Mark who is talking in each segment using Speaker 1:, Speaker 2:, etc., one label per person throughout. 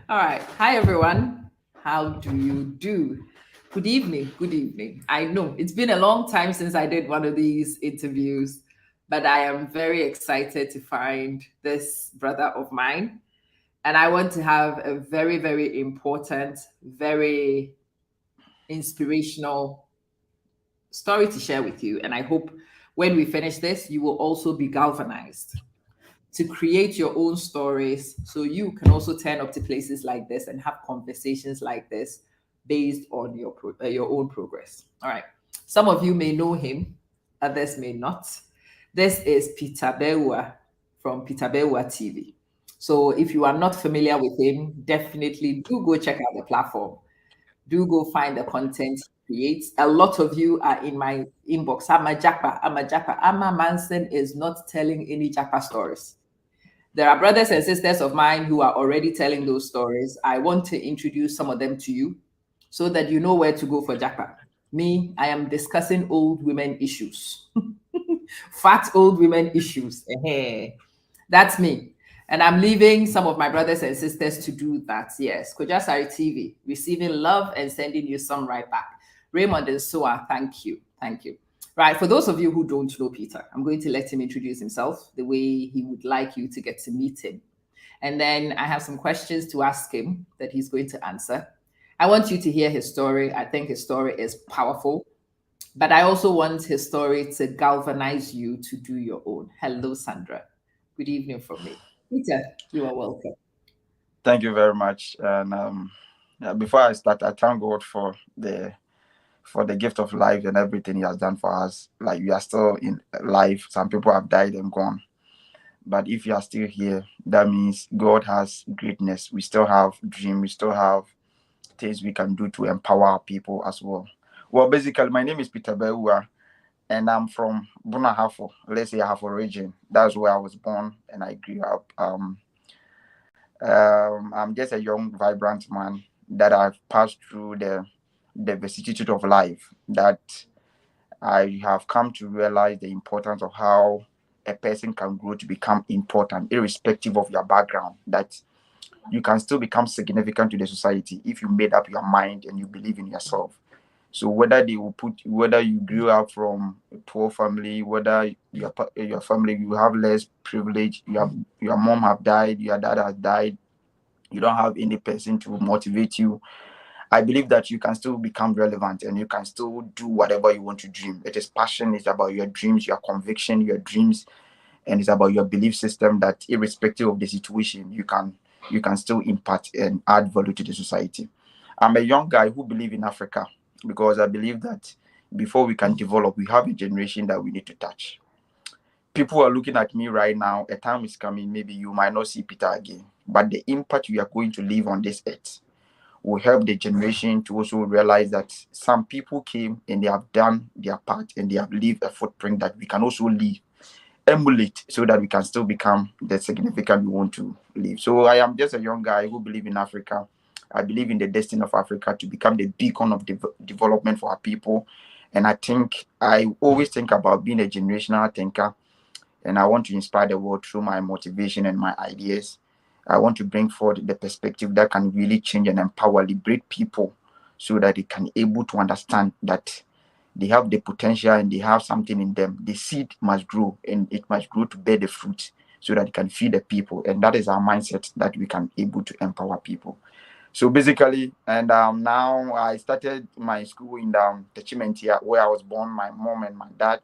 Speaker 1: All right. Hi, everyone. How do you do? Good evening. Good evening. I know it's been a long time since I did one of these interviews, but I am very excited to find this brother of mine. And I want to have a very, very important, very inspirational story to share with you. And I hope when we finish this, you will also be galvanized to create your own stories so you can also turn up to places like this and have conversations like this based on your own progress. All right. Some of you may know him, others may not. This is Peter Bawuah from Peter Bawuah TV. So if you are not familiar with him, definitely do go check out the platform. Do go find the content he creates. A lot of you are in my inbox. I'm a japa. I'm a japa. Amma Manson is not telling any japa stories. There are brothers and sisters of mine who are already telling those stories. I want to introduce some of them to you so that you know where to go for Japa. Me, I am discussing old women issues, fat old women issues. That's me. And I'm leaving some of my brothers and sisters to do that. Yes, Kojasari TV, receiving love and sending you some right back. Raymond and Soa, thank you. Thank you. Right, for those of you who don't know Peter, I'm going to let him introduce himself the way he would like you to get to meet him. And then I have some questions to ask him that he's going to answer. I want you to hear his story. I think his story is powerful, but I also want his story to galvanize you to do your own. Hello, Sandra. Good evening from me. Peter, you are welcome.
Speaker 2: Thank you very much. And before I start, I thank God for the gift of life and everything He has done for us. Like we are still in life. Some people have died and gone, but if you are still here, that means God has greatness. We still have dream. We still have things we can do to empower our people as well. Well, basically, my name is Peter Bawuah, and I'm from Bunahafo. Let's say Ahafo region. That's where I was born and I grew up. I'm just a young, vibrant man that I've passed through the vicissitude of life, that I have come to realize the importance of how a person can grow to become important, irrespective of your background, that you can still become significant to the society if you made up your mind and you believe in yourself. So whether you grew up from a poor family, whether your family you have less privilege, your mom have died, your dad has died, you don't have any person to motivate you, I believe that you can still become relevant and you can still do whatever you want to dream. It is passion, it's about your dreams, your conviction, your dreams, and it's about your belief system that irrespective of the situation, you can still impact and add value to the society. I'm a young guy who believe in Africa because I believe that before we can develop, we have a generation that we need to touch. People are looking at me right now. A time is coming, maybe you might not see Peter again, but the impact we are going to leave on this earth will help the generation to also realize that some people came and they have done their part and they have left a footprint that we can also leave, emulate, so that we can still become the significant we want to live. So I am just a young guy who believe in Africa. I believe in the destiny of Africa to become the beacon of development for our people. And I always think about being a generational thinker, and I want to inspire the world through my motivation and my ideas. I want to bring forward the perspective that can really change and empower, liberate people so that they can able to understand that they have the potential and they have something in them. The seed must grow and it must grow to bear the fruit so that it can feed the people. And that is our mindset that we can able to empower people. So basically, and now I started my school in the Chimentia where I was born, my mom and my dad,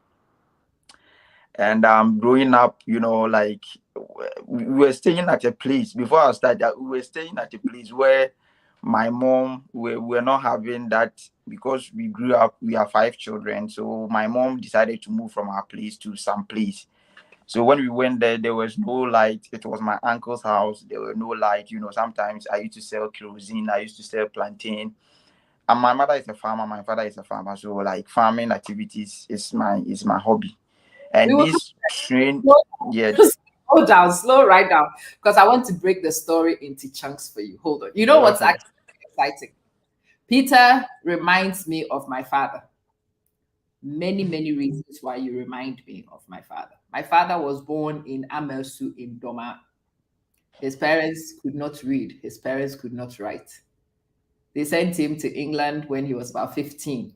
Speaker 2: and growing up, like we were staying at a place before I started. We were staying at a place where my mom we were not having that because we grew up. We are five children, so my mom decided to move from our place to some place. So when we went there, there was no light. It was my uncle's house. There were no light. Sometimes I used to sell kerosene. I used to sell plantain. And my mother is a farmer. My father is a farmer. So like farming activities is my hobby.
Speaker 1: We
Speaker 2: And
Speaker 1: will come
Speaker 2: this train,
Speaker 1: slow
Speaker 2: yeah,
Speaker 1: down, slow down, slow right down, because I want to break the story into chunks for you. Hold on. You know what's
Speaker 2: okay,
Speaker 1: actually exciting? Peter reminds me of my father. Many, many reasons why you remind me of my father. My father was born in Amelsu in Doma. His parents could not read. His parents could not write. They sent him to England when he was about 15,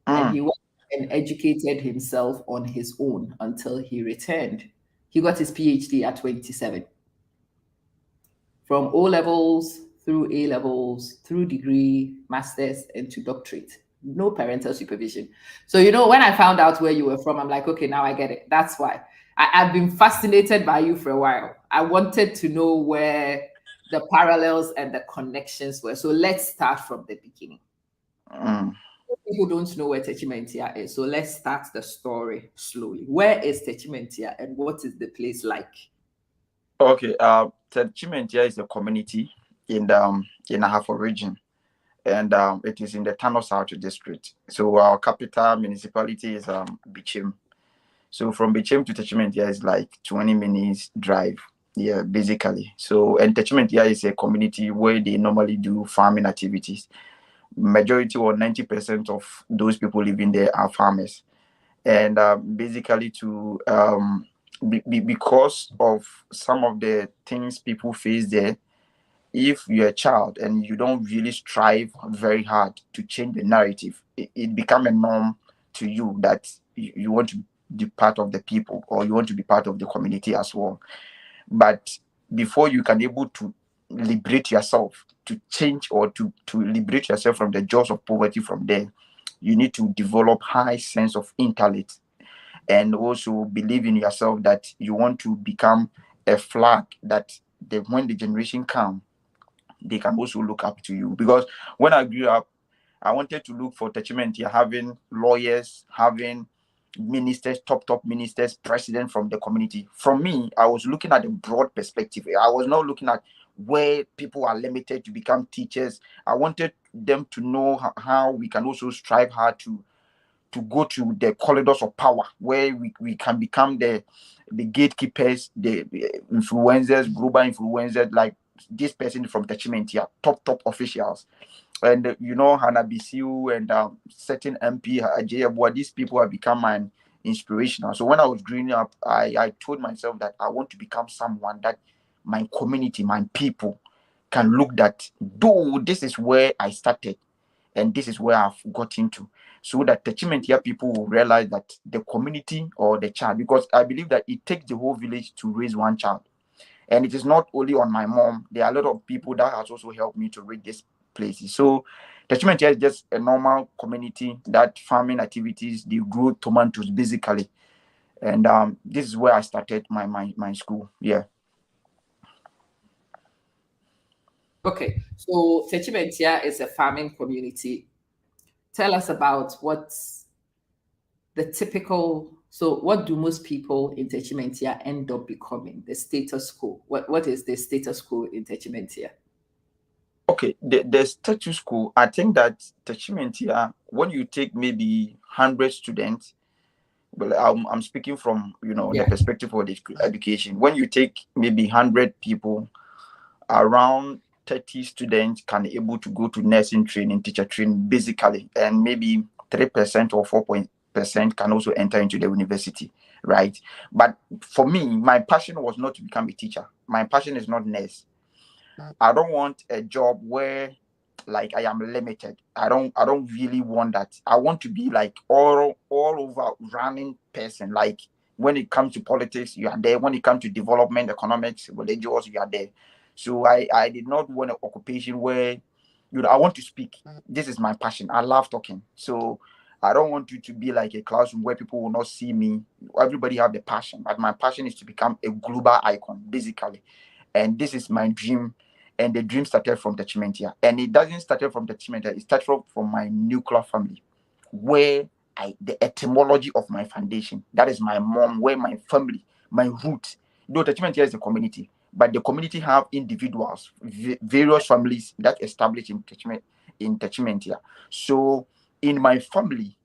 Speaker 1: and
Speaker 2: Mm.
Speaker 1: he went and educated himself on his own until he returned. He got his PhD at 27. From O levels through A levels, through degree, masters, and to doctorate. No parental supervision. So, when I found out where you were from, I'm like, okay, now I get it. That's why. I've been fascinated by you for a while. I wanted to know where the parallels and the connections were. So let's start from the beginning.
Speaker 2: Mm.
Speaker 1: People don't know where Techimentia is. So let's start the story slowly. Where is Techimentia and what is the place like?
Speaker 2: Okay. Chimentia is a community in Ahafo region, and it is in the Tano South district. So our capital municipality is Bichim. So from Bichim to Techimentia is like 20 minutes drive. Yeah, basically. So and Techimentia is a community where they normally do farming activities. Majority or 90% of those people living there are farmers, and basically to because of some of the things people face there, if you're a child and you don't really strive very hard to change the narrative, it become a norm to you that you want to be part of the people or you want to be part of the community as well. But before you can able to liberate yourself, to change or to liberate yourself from the jaws of poverty from there, you need to develop high sense of intellect and also believe in yourself that you want to become a flag that when the generation come, they can also look up to you. Because when I grew up, I wanted to look for attachment here, having lawyers, having ministers, top ministers, president from the community. From me, I was looking at the broad perspective. I was not looking at where people are limited to become teachers. I wanted them to know how we can also strive hard to go to the corridors of power where we can become the gatekeepers, the influencers, global influencers, like this person from Techiment here, top officials. And Hannah Bisiu and certain MP Ajay, these people have become my inspirational. So when I was growing up, I told myself that I want to become someone that my community, my people can look that, though this is where I started and this is where I've got into. So that achievement here people will realize that the community or the child, because I believe that it takes the whole village to raise one child. And it is not only on my mom. There are a lot of people that has also helped me to reach this places. So Techiman here is just a normal community that farming activities, they grow tomatoes basically. And this is where I started my school. Yeah.
Speaker 1: Okay, so Techimentia is a farming community. Tell us about what's the typical. So, what do most people in Techimentia end up becoming? The status quo. What is the status quo in Techimentia?
Speaker 2: Okay, the status quo, I think that Techiman here, when you take maybe 100 students, well, I'm speaking from the
Speaker 1: Yeah.
Speaker 2: perspective of the education. When you take maybe 100 people, around 30 students can able to go to nursing training, teacher training, basically, and maybe 3% or 4% can also enter into the university, right? But for me, my passion was not to become a teacher. My passion is not nurse. I don't want a job where like I am limited. I don't really want that. I want to be like all over running person. Like when it comes to politics, you are there. When it comes to development, economics, religious, you are there. So I did not want an occupation where I want to speak. This is my passion. I love talking. So I don't want you to be like a classroom where people will not see me. Everybody have the passion, but my passion is to become a global icon, basically. And this is my dream. And the dream started from Techimentia. And it doesn't start from Techimentia, it started from my nuclear family, where the etymology of my foundation, that is my mom, where my family, my roots. Though Techimentia is a community, but the community have individuals, various families that established in Techimentia. So in my family,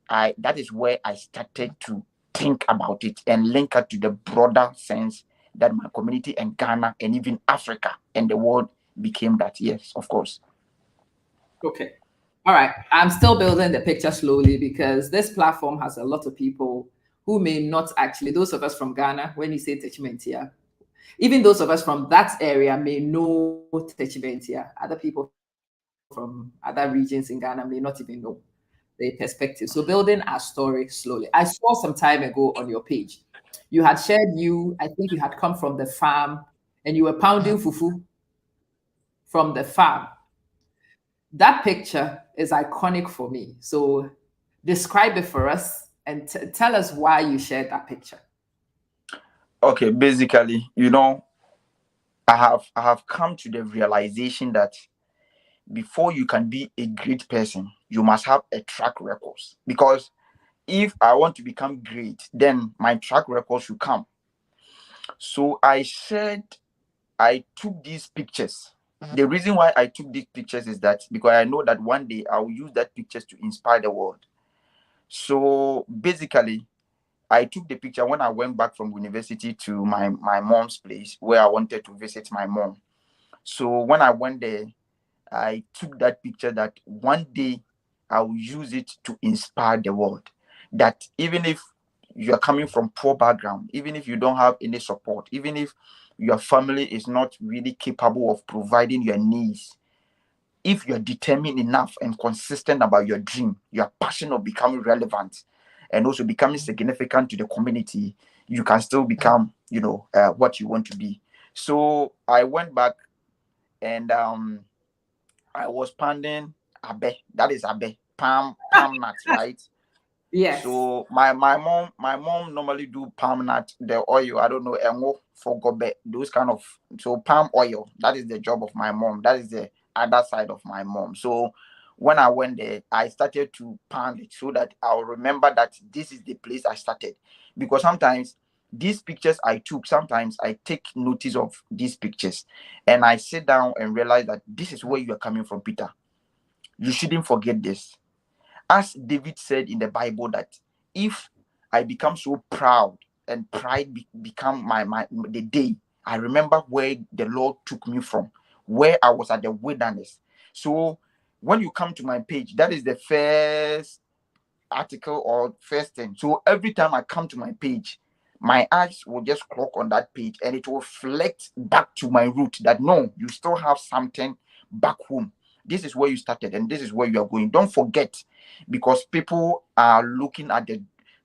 Speaker 2: that is where I started to think about it and link it to the broader sense that my community and Ghana and even Africa and the world became that. Yes, of course.
Speaker 1: Okay. All right. I'm still building the picture slowly because this platform has a lot of people who may not actually, those of us from Ghana, when you say Techimentia, Even those of us from that area may know Techiventia. Other people from other regions in Ghana may not even know the perspective. So building our story slowly. I saw some time ago on your page, you had shared I think you had come from the farm and you were pounding fufu from the farm. That picture is iconic for me. So describe it for us and tell us why you shared that picture.
Speaker 2: Okay, basically, I have come to the realization that before you can be a great person, you must have a track record. Because if I want to become great, then my track record should come. So I took these pictures. The reason why I took these pictures is that because I know that one day I will use that pictures to inspire the world. So basically, I took the picture when I went back from university to my mom's place where I wanted to visit my mom. So when I went there, I took that picture that one day I will use it to inspire the world. That even if you're coming from poor background, even if you don't have any support, even if your family is not really capable of providing your needs, if you're determined enough and consistent about your dream, your passion of becoming relevant and also becoming significant to the community, you can still become, what you want to be. So I went back and I was pounding abe. That is abe, palm nuts, right?
Speaker 1: Yes.
Speaker 2: So my mom normally do palm nut, the oil. I don't know, engo for gobe, those kind of, so palm oil. That is the job of my mom. That is the other side of my mom. So when I went there, I started to pound it so that I'll remember that this is the place I started. Because sometimes these pictures I took, sometimes I take notice of these pictures and I sit down and realize that this is where you are coming from, Peter. You shouldn't forget this. As David said in the Bible, that if I become so proud and pride become my the day, I remember where the Lord took me from, where I was at the wilderness. So when you come to my page, that is the first article or first thing. So every time I come to my page, my eyes will just clock on that page and it will reflect back to my root that no, you still have something back home. This is where you started and this is where you are going. Don't forget, because people are looking at the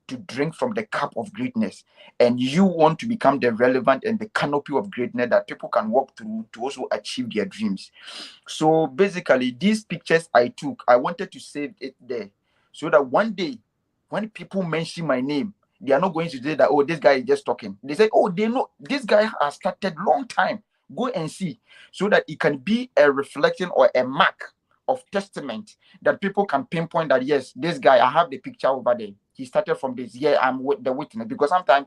Speaker 2: to drink from the cup of greatness, and you want to become the relevant and the canopy of greatness that people can walk through to also achieve their dreams. So basically, these pictures I took, I wanted to save it there so that one day when people mention my name, they are not going to say that, oh, this guy is just talking. They say, oh, they know this guy has started long time. Go and see, so that it can be a reflection or a mark of testament that people can pinpoint that yes, this guy, I have the picture over there. He started from this. Yeah, I'm with the witness. Because sometimes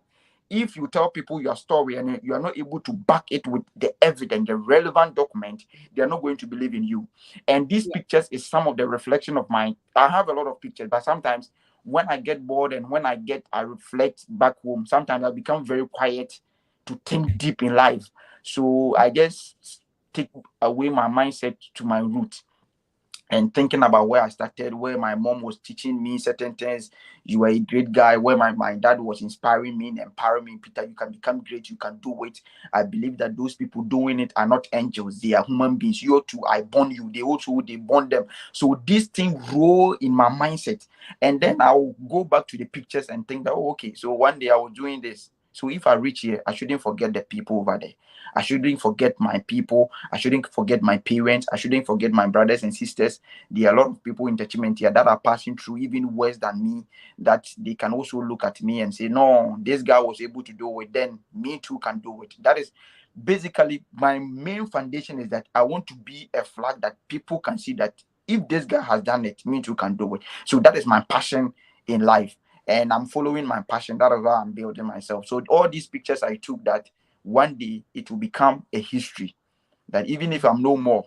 Speaker 2: if you tell people your story and you are not able to back it with the evidence, the relevant document, they are not going to believe in you. And these
Speaker 1: Yeah.
Speaker 2: pictures is some of the reflection of mine. I have a lot of pictures, but sometimes when I get bored and when I reflect back home, sometimes I become very quiet to think deep in life. So I just take away my mindset to my root and thinking about where I started, where my mom was teaching me certain things. You were a great guy, where my dad was inspiring me and empowering me. Peter, you can become great, you can do it. I believe that those people doing it are not angels, they are human beings. You too, I born you, they born them. So this thing grow in my mindset. And then I'll go back to the pictures and think that, oh, okay, so one day I was doing this. So if I reach here, I shouldn't forget the people over there. I shouldn't forget my people. I shouldn't forget my parents. I shouldn't forget my brothers and sisters. There are a lot of people in Techiman here that are passing through even worse than me, that they can also look at me and say, no, this guy was able to do it, then me too can do it. That is basically my main foundation, is that I want to be a flag that people can see that if this guy has done it, me too can do it. So that is my passion in life. And I'm following my passion. That is why I'm building myself. So all these pictures I took, that one day it will become a history, that even if I'm no more,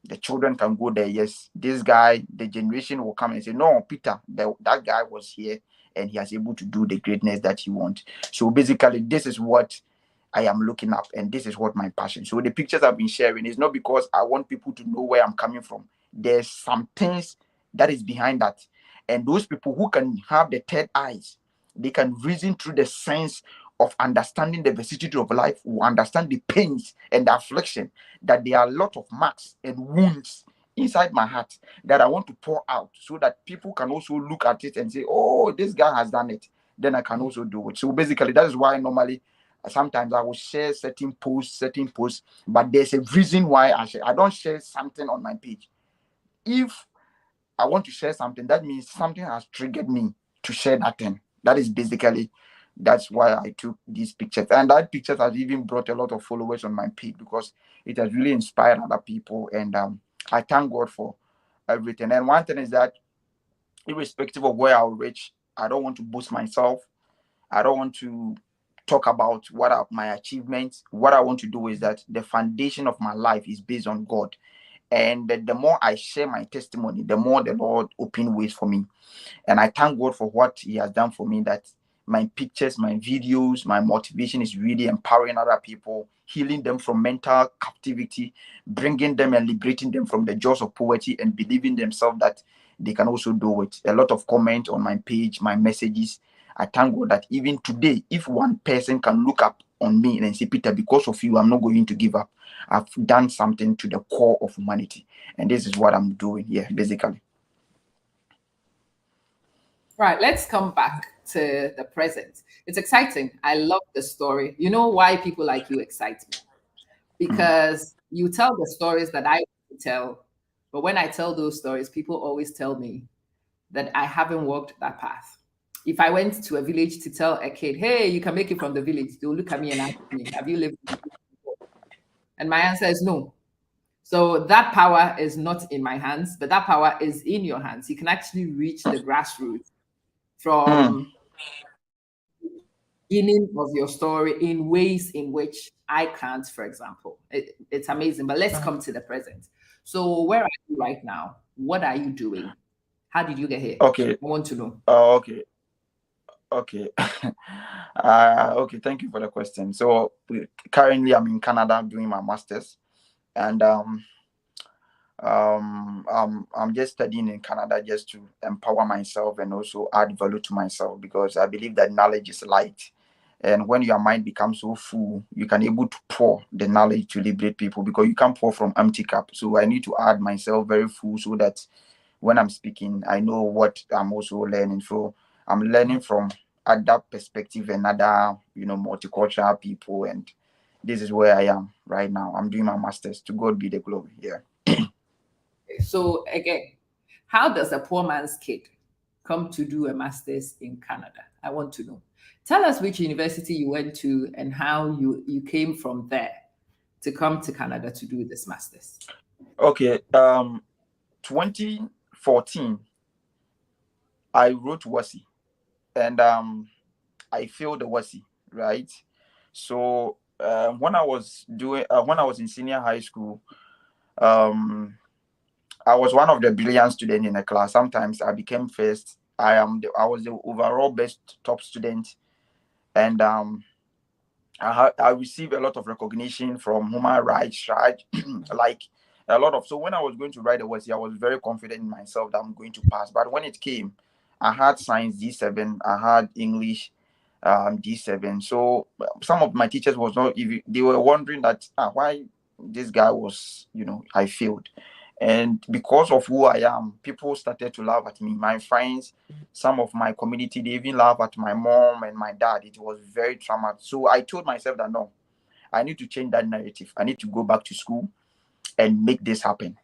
Speaker 2: the children can go there. Yes, this guy, the generation will come and say, no, Peter, that guy was here and he has able to do the greatness that he wants. So basically, this is what I am looking up, and this is what my passion. So the pictures I've been sharing is not because I want people to know where I'm coming from. There's some things that is behind that. And those people who can have the third eyes, they can reason through the sense of understanding the vicissitude of life will understand the pains and the affliction, that there are a lot of marks and wounds inside my heart that I want to pour out, so that people can also look at it and say, oh, this guy has done it, then I can also do it. So basically, that is why normally sometimes I will share certain posts, but there's a reason why I share. I don't share something on my page. If I want to share something, that means something has triggered me to share that thing. That is basically, that's why I took these pictures. And that pictures has even brought a lot of followers on my page, because it has really inspired other people. And I thank God for everything. And one thing is that, irrespective of where I'll reach, I don't want to boost myself. I don't want to talk about what are my achievements. What I want to do is that the foundation of my life is based on God. And the more I share my testimony, the more the Lord open ways for me. And I thank God for what He has done for me, that my pictures, my videos, my motivation is really empowering other people, healing them from mental captivity, bringing them and liberating them from the jaws of poverty, and believing themselves that they can also do it. A lot of comment on my page, my messages. I thank God that even today, if one person can look up on me and say, Peter, because of you, I'm not going to give up. I've done something to the core of humanity. And this is what I'm doing here, basically.
Speaker 1: Right, let's come back to the present. It's exciting. I love the story. You know why people like you excite me? Because you tell the stories that I want to tell. But when I tell those stories, people always tell me that I haven't walked that path. If I went to a village to tell a kid, hey, you can make it from the village, they'll look at me and ask me, have you lived in the village before? And my answer is no. So that power is not in my hands, but that power is in your hands. You can actually reach the grassroots
Speaker 2: Mm.
Speaker 1: from beginning of your story in ways in which I can't, for example. It's amazing. But let's come to the present. So where are you right now? What are you doing? How did you get here?
Speaker 2: Okay.
Speaker 1: I want to know.
Speaker 2: Okay. Okay. Okay. Thank you for the question. So currently, I'm in Canada doing my masters, and I'm just studying in Canada just to empower myself and also add value to myself, because I believe that knowledge is light. And when your mind becomes so full, you can able to pour the knowledge to liberate people, because you can't pour from empty cup. So I need to add myself very full, so that when I'm speaking, I know what I'm also learning. So I'm learning from other perspective and other, multicultural people. And this is where I am right now. I'm doing my masters. To God be the glory. Yeah.
Speaker 1: So again, how does a poor man's kid come to do a master's in Canada? I want to know. Tell us which university you went to and how you came from there to come to Canada to do this master's.
Speaker 2: Okay. 2014, I wrote WASI, and I failed the WASI, right? So when I was in senior high school, um, I was one of the brilliant students in the class. Sometimes I became first. I was the overall best top student, and I received a lot of recognition from human rights, right? Like a lot of. So when I was going to write the WASI, I was very confident in myself that I'm going to pass. But when it came, I had science D7, I had English D7. So some of my teachers was not even, they were wondering that why this guy was, I failed. And because of who I am, people started to laugh at me. My friends, some of my community, they even laugh at my mom and my dad. It was very traumatic. So I told myself that no, I need to change that narrative. I need to go back to school and make this happen,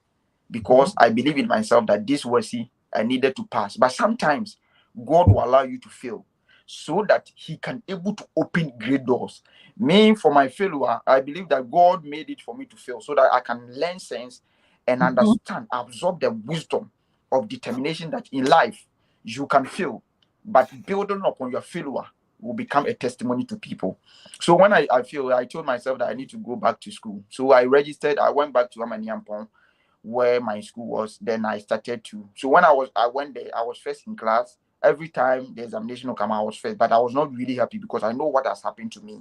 Speaker 2: because I believe in myself that this was I needed to pass. But sometimes God will allow you to fail, so that He can able to open great doors. Me, for my failure, I believe that God made it for me to fail, so that I can learn sense and understand, absorb the wisdom of determination, that in life you can fail, but building upon your failure will become a testimony to people. So when I failed, I told myself that I need to go back to school. So I registered, I went back to Amaniampong, where my school was. Then I started to. So when I went there, I was first in class. Every time the examination will come, I was first, but I was not really happy, because I know what has happened to me.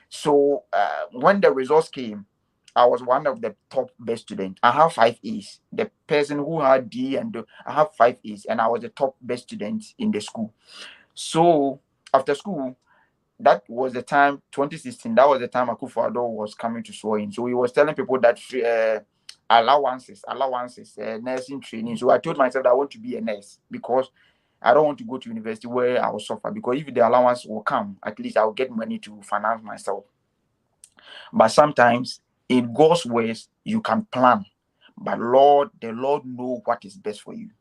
Speaker 2: So when the results came, I was one of the top best students. I have 5 A's. The person who had D and D, I have 5 A's, and I was the top best student in the school. So after school, that was the time 2016. That was the time Akufo-Addo was coming to Soin. So he was telling people that allowances, nursing training. So I told myself that I want to be a nurse because I don't want to go to university where I will suffer. Because if the allowance will come, at least I'll get money to finance myself. But sometimes in God's ways, you can plan, but the Lord know what is best for you.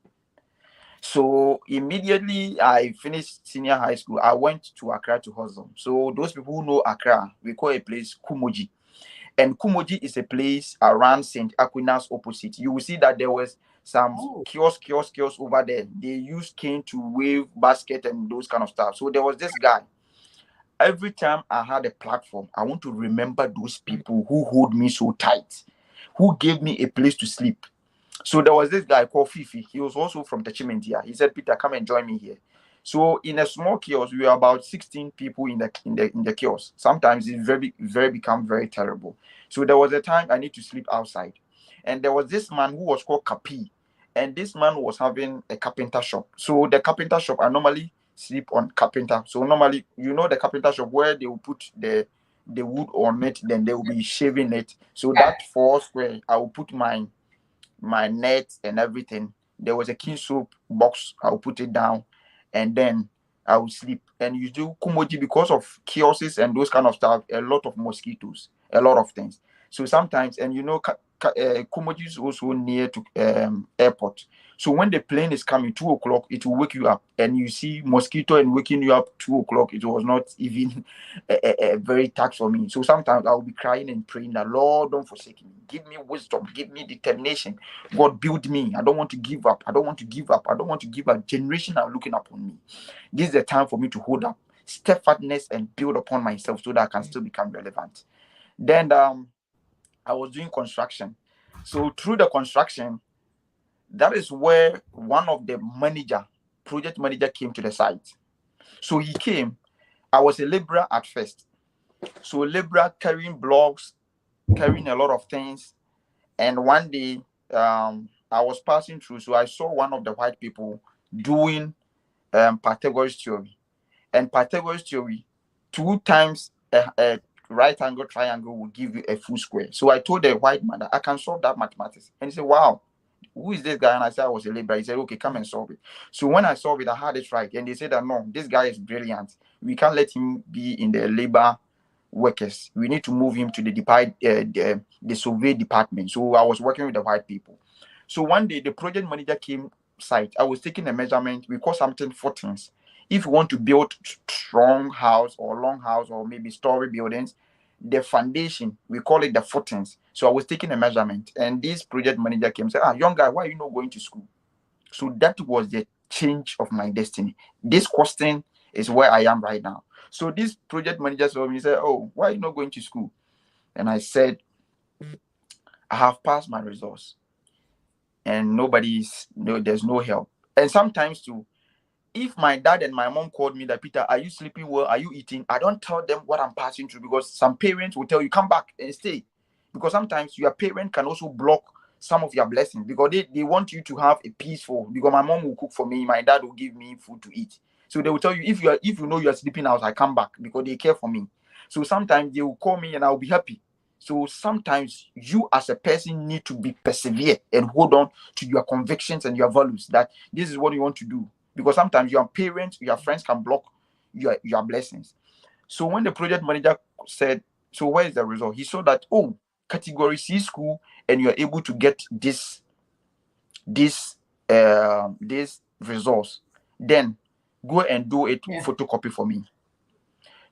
Speaker 2: So immediately I finished senior high school, I went to Accra to hustle. So those people who know Accra, we call a place Kumoji. And Kumoji is a place around St. Aquinas opposite. You will see that there was some
Speaker 1: Oh,
Speaker 2: kiosks over there. They used cane to wave basket and those kind of stuff. So there was this guy. Every time I had a platform, I want to remember those people who hold me so tight, who gave me a place to sleep. So there was this guy called Fifi. He was also from Techimentia. He said, Peter, come and join me here. So in a small kiosk, we were about 16 people in the kiosk. Sometimes it very become very terrible. So there was a time I need to sleep outside. And there was this man who was called Kapi. And this man was having a carpenter shop. So the carpenter shop, I normally sleep on carpenter. So normally, the carpenter shop where they will put the wood on it, then they will be shaving it. So
Speaker 1: yeah.
Speaker 2: that 4 square, I will put my net and everything. There was a king soap box. I'll put it down and then I will sleep. And you do Kumoji because of kiosks and those kind of stuff, a lot of mosquitoes, a lot of things. So sometimes, and Kumoji is also near to airport. So when the plane is coming 2 o'clock, it will wake you up, and you see mosquito and waking you up 2 o'clock. It was not even a very tax for me. So sometimes I will be crying and praying that Lord, don't forsake me. Give me wisdom, give me determination. God, build me. I don't want to give up. I don't want to give up. I don't want to give up. Generation are looking upon me. This is the time for me to hold up steadfastness and build upon myself so that I can still become relevant. Then I was doing construction. So through the construction, that is where one of the project manager came to the site. So he came. I was a laborer at first. So laborer carrying blocks, carrying a lot of things. And one day, I was passing through, so I saw one of the white people doing Pythagoras theory. And Pythagoras theory, two times a right angle triangle will give you a full square. So I told the white man that I can solve that mathematics. And he said, wow, who is this guy? And I said, I was a laborer. He said, okay, come and solve it. So when I solved it, I had it right. And they said that no, this guy is brilliant. We can't let him be in the labor workers. We need to move him to the survey department. So I was working with the white people. So one day the project manager came site. I was taking a measurement. We call something footings. If you want to build strong house or long house or maybe story buildings, the foundation, we call it the footings. So I was taking a measurement, and this project manager came and said, young guy, why are you not going to school? So that was the change of my destiny. This question is where I am right now. So this project manager saw me, said, oh, why are you not going to school? And I said, I have passed my results and there's no help. And sometimes too, if my dad and my mom called me that, Peter, are you sleeping well? Are you eating? I don't tell them what I'm passing through, because some parents will tell you, come back and stay. Because sometimes your parent can also block some of your blessings, because they want you to have a peaceful, because my mom will cook for me, my dad will give me food to eat. So they will tell you, if you know you're sleeping out, I come back, because they care for me. So sometimes they will call me and I'll be happy. So sometimes you as a person need to be persevere and hold on to your convictions and your values, that this is what you want to do. Because sometimes your parents, your friends can block your blessings. So when the project manager said, so where is the result? He saw that, oh, category C school, and you're able to get this results. Then go and do it
Speaker 1: Yeah.
Speaker 2: photocopy for me.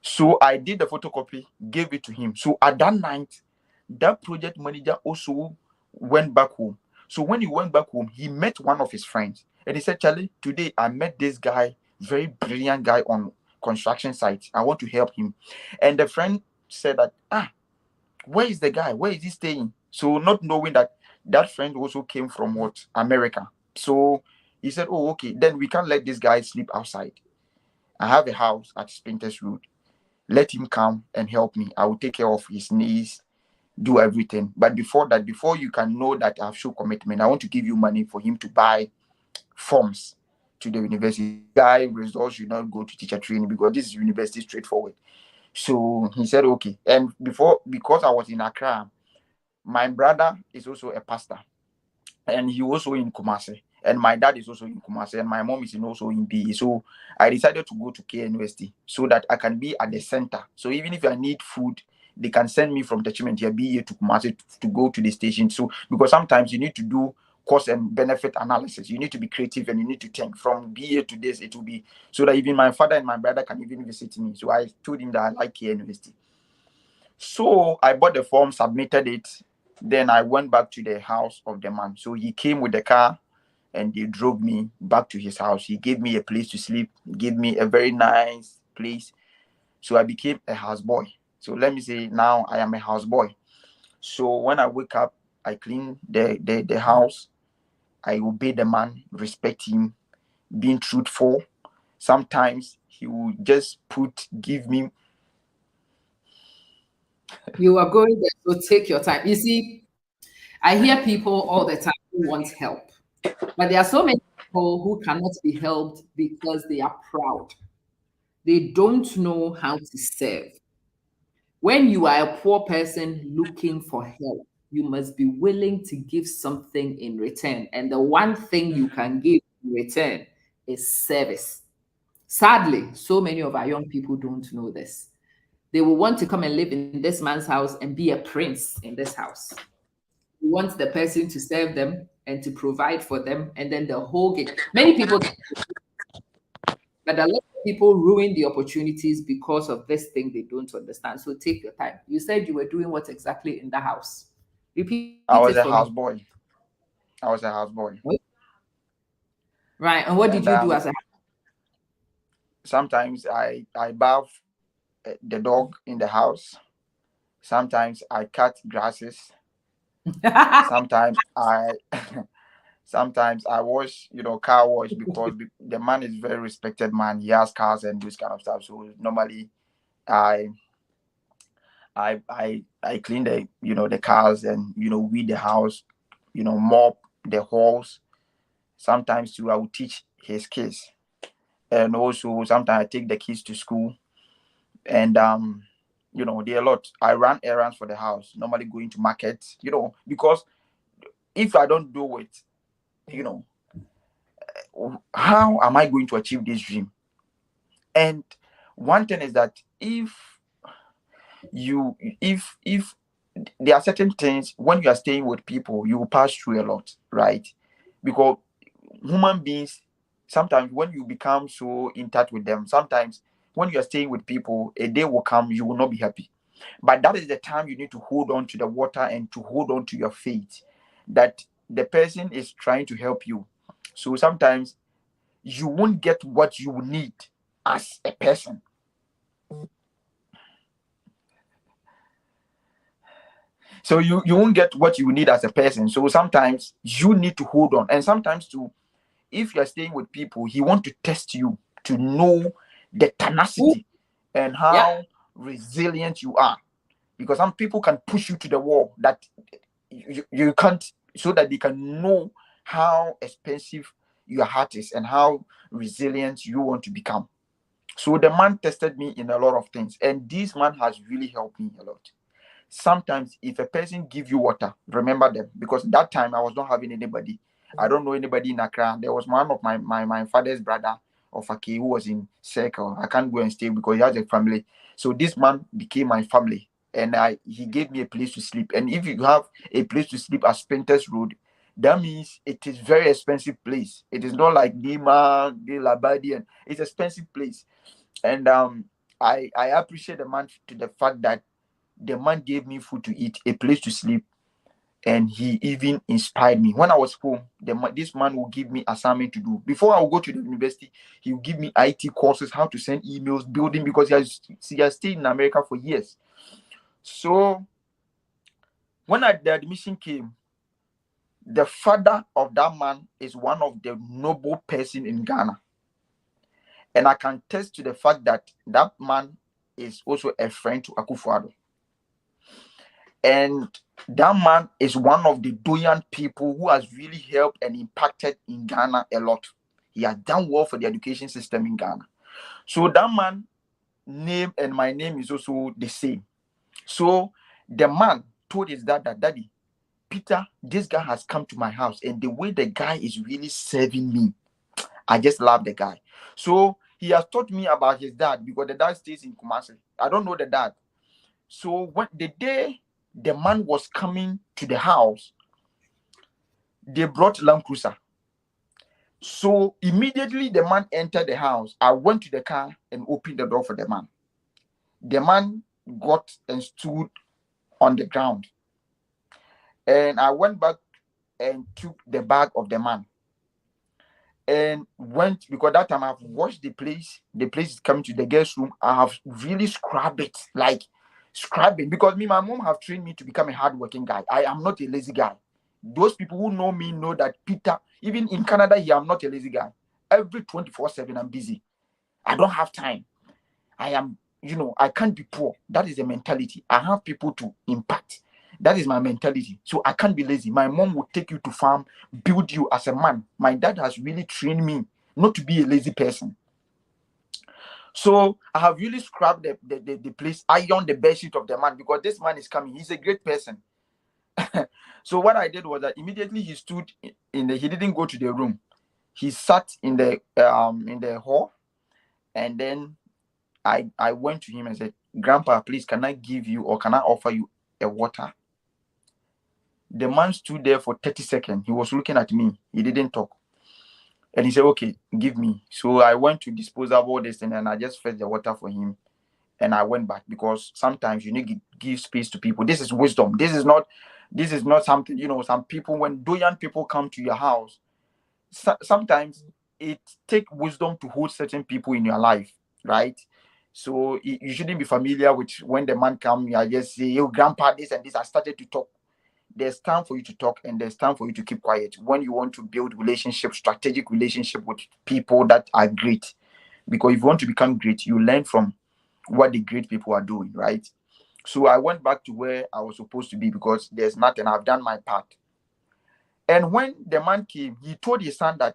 Speaker 2: So I did the photocopy, gave it to him. So at that night, that project manager also went back home. So when he went back home, he met one of his friends, and he said, Charlie, today I met this guy, very brilliant guy on construction site. I want to help him. And the friend said that, where is the guy? Where is he staying? So not knowing that that friend also came from what? America. So he said, oh, okay, then we can't let this guy sleep outside. I have a house at Sprinters Road. Let him come and help me. I will take care of his needs, do everything. But before that, before you can know that I've shown commitment, I want to give you money for him to buy forms to the university. Guy results should not go to teacher training, because this is university straightforward. So he said, okay. And because I was in Accra, my brother is also a pastor, and he also in Kumasi. And my dad is also in Kumasi, and my mom is also in BE. So I decided to go to KNUST so that I can be at the center. So even if I need food, they can send me from Techiman here, BE to Kumasi to go to the station. So because sometimes you need to do cost and benefit analysis, you need to be creative and you need to think from BA to this. It will be so that even my father and my brother can even visit me. So I told him that I like KNUST. So I bought the form, submitted it. Then I went back to the house of the man. So he came with the car and they drove me back to his house. He gave me a place to sleep, gave me a very nice place. So I became a houseboy. So let me say now I am a houseboy. So when I wake up, I clean the house. I obey the man, respect him, being truthful. Sometimes he will just give me.
Speaker 1: You are going there, so take your time. You see, I hear people all the time who want help, but there are so many people who cannot be helped because they are proud. They don't know how to serve. When you are a poor person looking for help, you must be willing to give something in return. And the one thing you can give in return is service. Sadly, so many of our young people don't know this. They will want to come and live in this man's house and be a prince in this house. You want the person to serve them and to provide for them, and then the whole game. Many people, but a lot of people ruin the opportunities because of this thing they don't understand. So take your time. You said you were doing what exactly in the house? Repeat it
Speaker 2: I
Speaker 1: for
Speaker 2: was
Speaker 1: me.
Speaker 2: a houseboy. I was a houseboy.
Speaker 1: Right. And what did
Speaker 2: And
Speaker 1: you do as a
Speaker 2: sometimes I bath the dog in the house. Sometimes I cut grasses. Sometimes I sometimes I wash, car wash because the man is very respected man. He has cars and this kind of stuff. So normally I I clean the cars and weed the house, mop the halls. Sometimes too I will teach his kids, and also sometimes I take the kids to school. And there are a lot. I run errands for the house, normally going to markets, because if I don't do it, you know how am I going to achieve this dream? And one thing is that if there are certain things when you are staying with people, you will pass through a lot, right? Because human beings, sometimes when you become so in touch with them, sometimes when you are staying with people, a day will come you will not be happy. But that is the time you need to hold on to the water and to hold on to your faith that the person is trying to help you. So sometimes you won't get what you need as a person. So you won't get what you need as a person. So sometimes you need to hold on. And sometimes too, if you're staying with people, he want to test you to know the
Speaker 1: who?
Speaker 2: tenacity and
Speaker 1: Yeah.
Speaker 2: how resilient you are. Because some people can push you to the wall that you can't, so that they can know how expensive your heart is and how resilient you want to become. So the man tested me in a lot of things, and this man has really helped me a lot. Sometimes if a person give you water, remember them, because that time I was not having anybody. I don't know anybody in Accra. There was one of my father's brother of Ake who was in Circle. I can't go and stay because he has a family. So this man became my family, and he gave me a place to sleep. And if you have a place to sleep at Spenters Road, that means it is very expensive place. It is not like Dima, De Labadi, and it's expensive place. And I appreciate the man to the fact that the man gave me food to eat, a place to sleep, and he even inspired me. When I was home, this man will give me assignment to do. Before I will go to the university, he will give me IT courses, how to send emails, building, because he has stayed in America for years. So when the admission came, the father of that man is one of the noble person in Ghana. And I can test to the fact that that man is also a friend to Akufo-Addo. And that man is one of the doyen people who has really helped and impacted in Ghana a lot. He has done well for the education system in Ghana. So that man name and my name is also the same. So the man told his dad that, Daddy, Peter, this guy has come to my house, and the way the guy is really serving me, I just love the guy. So he has taught me about his dad because the dad stays in Kumasi. I don't know the dad. So when the day the man was coming to the house, they brought Land Cruiser. So immediately the man entered the house, I went to the car and opened the door for the man. The man got and stood on the ground. And I went back and took the bag of the man and went, because that time I've washed the place. The place is coming to the guest room. I have really scrubbed it, like scrubbing, because my mom have trained me to become a hardworking guy. I am not a lazy guy. Those people who know me know that Peter, even in Canada here, I'm not a lazy guy. Every 24/7, I'm busy. I don't have time. I am, I can't be poor. That is the mentality. I have people to impact. That is my mentality. So I can't be lazy. My mom will take you to farm, build you as a man. My dad has really trained me not to be a lazy person. So I have really scrubbed the place, ironed the bed sheet of the man, because this man is coming. He's a great person. So what I did was that immediately he stood he didn't go to the room. He sat in the hall, and then I went to him and said, Grandpa, please, can I give you, or can I offer you a water? The man stood there for 30 seconds. He was looking at me. He didn't talk. And he said, okay, give me. So I went to disposable this thing, and I just fetched the water for him. And I went back, because sometimes you need to give space to people. This is wisdom. This is not something, some people, when young people come to your house, sometimes it takes wisdom to hold certain people in your life, right? So you shouldn't be familiar with when the man comes, I just say, yo, Grandpa, this and this. I started to talk. There's time for you to talk, and there's time for you to keep quiet when you want to build strategic relationship with people that are great. Because if you want to become great, you learn from what the great people are doing, right? So I went back to where I was supposed to be, because there's nothing. I've done my part. And when the man came, he told his son that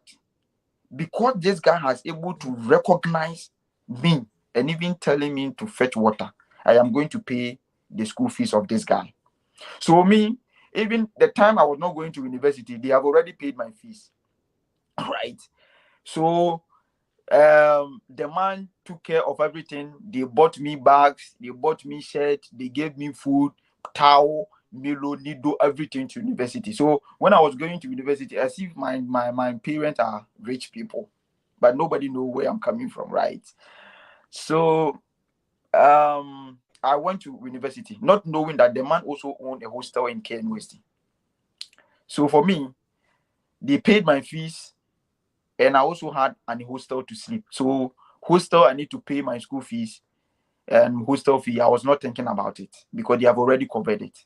Speaker 2: because this guy has able to recognize me and even telling me to fetch water, I am going to pay the school fees of this guy. So me, even the time I was not going to university, they have already paid my fees. Right. So the man took care of everything. They bought me bags, they bought me shirts, they gave me food, towel, Milo, needle, everything to university. So when I was going to university, as if my parents are rich people, but nobody know where I'm coming from, right? So I went to university, not knowing that the man also owned a hostel in KNUST. So for me, they paid my fees, and I also had an hostel to sleep. So hostel, I need to pay my school fees, and hostel fee, I was not thinking about it because they have already covered it.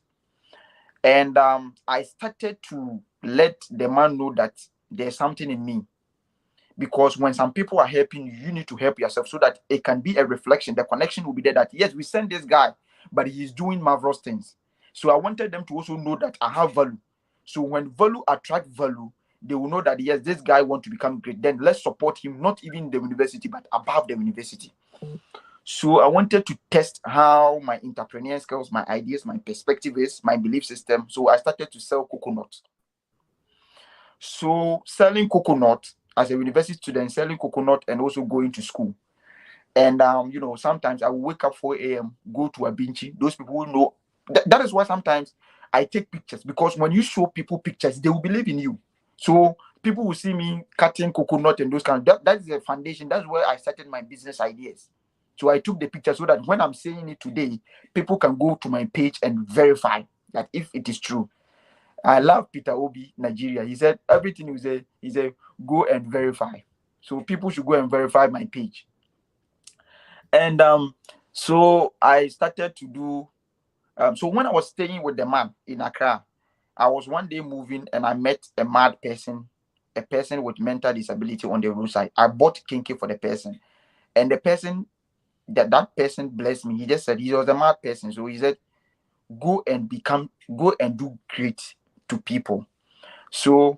Speaker 2: And I started to let the man know that there's something in me. Because when some people are helping you, you need to help yourself, so that it can be a reflection. The connection will be there that, yes, we send this guy, but he's doing marvelous things. So I wanted them to also know that I have value. So when value attract value, they will know that, yes, this guy wants to become great. Then let's support him, not even the university, but above the university. So I wanted to test how my entrepreneurial skills, my ideas, my perspective is, my belief system. So I started to sell coconut. So selling coconut as a university student, selling coconut and also going to school. And sometimes I will wake up 4 a.m., go to a Abinchi. Those people who know that is why sometimes I take pictures, because when you show people pictures, they will believe in you. So people will see me cutting coconut and those kind of that is the foundation. That's where I started my business ideas. So I took the picture so that when I'm saying it today, people can go to my page and verify that if it is true. I love Peter Obi, Nigeria. He said everything he said, go and verify. So people should go and verify my page. And so I started to do. So when I was staying with the man in Accra, I was one day moving and I met a mad person, a person with mental disability on the roadside. I bought kinky for the person, and the person that person blessed me. He just said he was a mad person, so he said, go and do great to people. So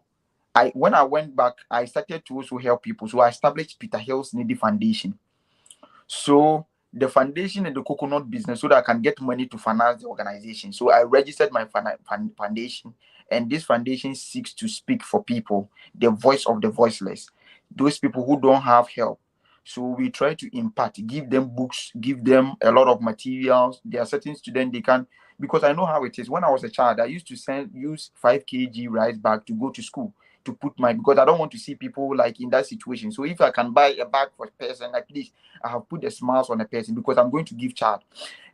Speaker 2: when I went back, I started to also help people. So I established Peter Hill's Needy Foundation. So the foundation and the coconut business so that I can get money to finance the organization. So I registered my foundation, and this foundation seeks to speak for people, the voice of the voiceless, those people who don't have help. So we try to impart, give them books, give them a lot of materials. There are certain students they can, because I know how it is. When I was a child, I used to use 5 kg rice bag to go to school to put my, because I don't want to see people like in that situation. So if I can buy a bag for a person, at least I have put the smiles on a person, because I'm going to give child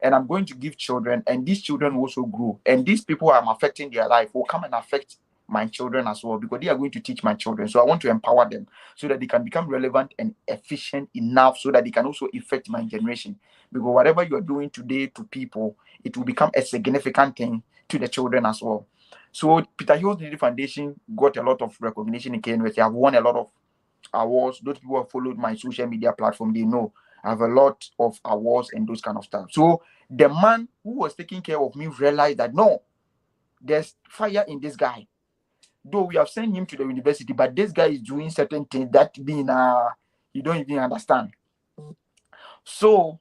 Speaker 2: and I'm going to give children, and these children will also grow. And these people I'm affecting their life will come and affect my children as well, because they are going to teach my children. So I want to empower them so that they can become relevant and efficient enough so that they can also affect my generation. Because whatever you're doing today to people, it will become a significant thing to the children as well. So Peter Hill's Needy Foundation got a lot of recognition in KNUST. I've won a lot of awards. Those people who have followed my social media platform, they know I have a lot of awards and those kind of stuff. So the man who was taking care of me realized that no, there's fire in this guy. Though we have sent him to the university, but this guy is doing certain things that being you don't even understand. So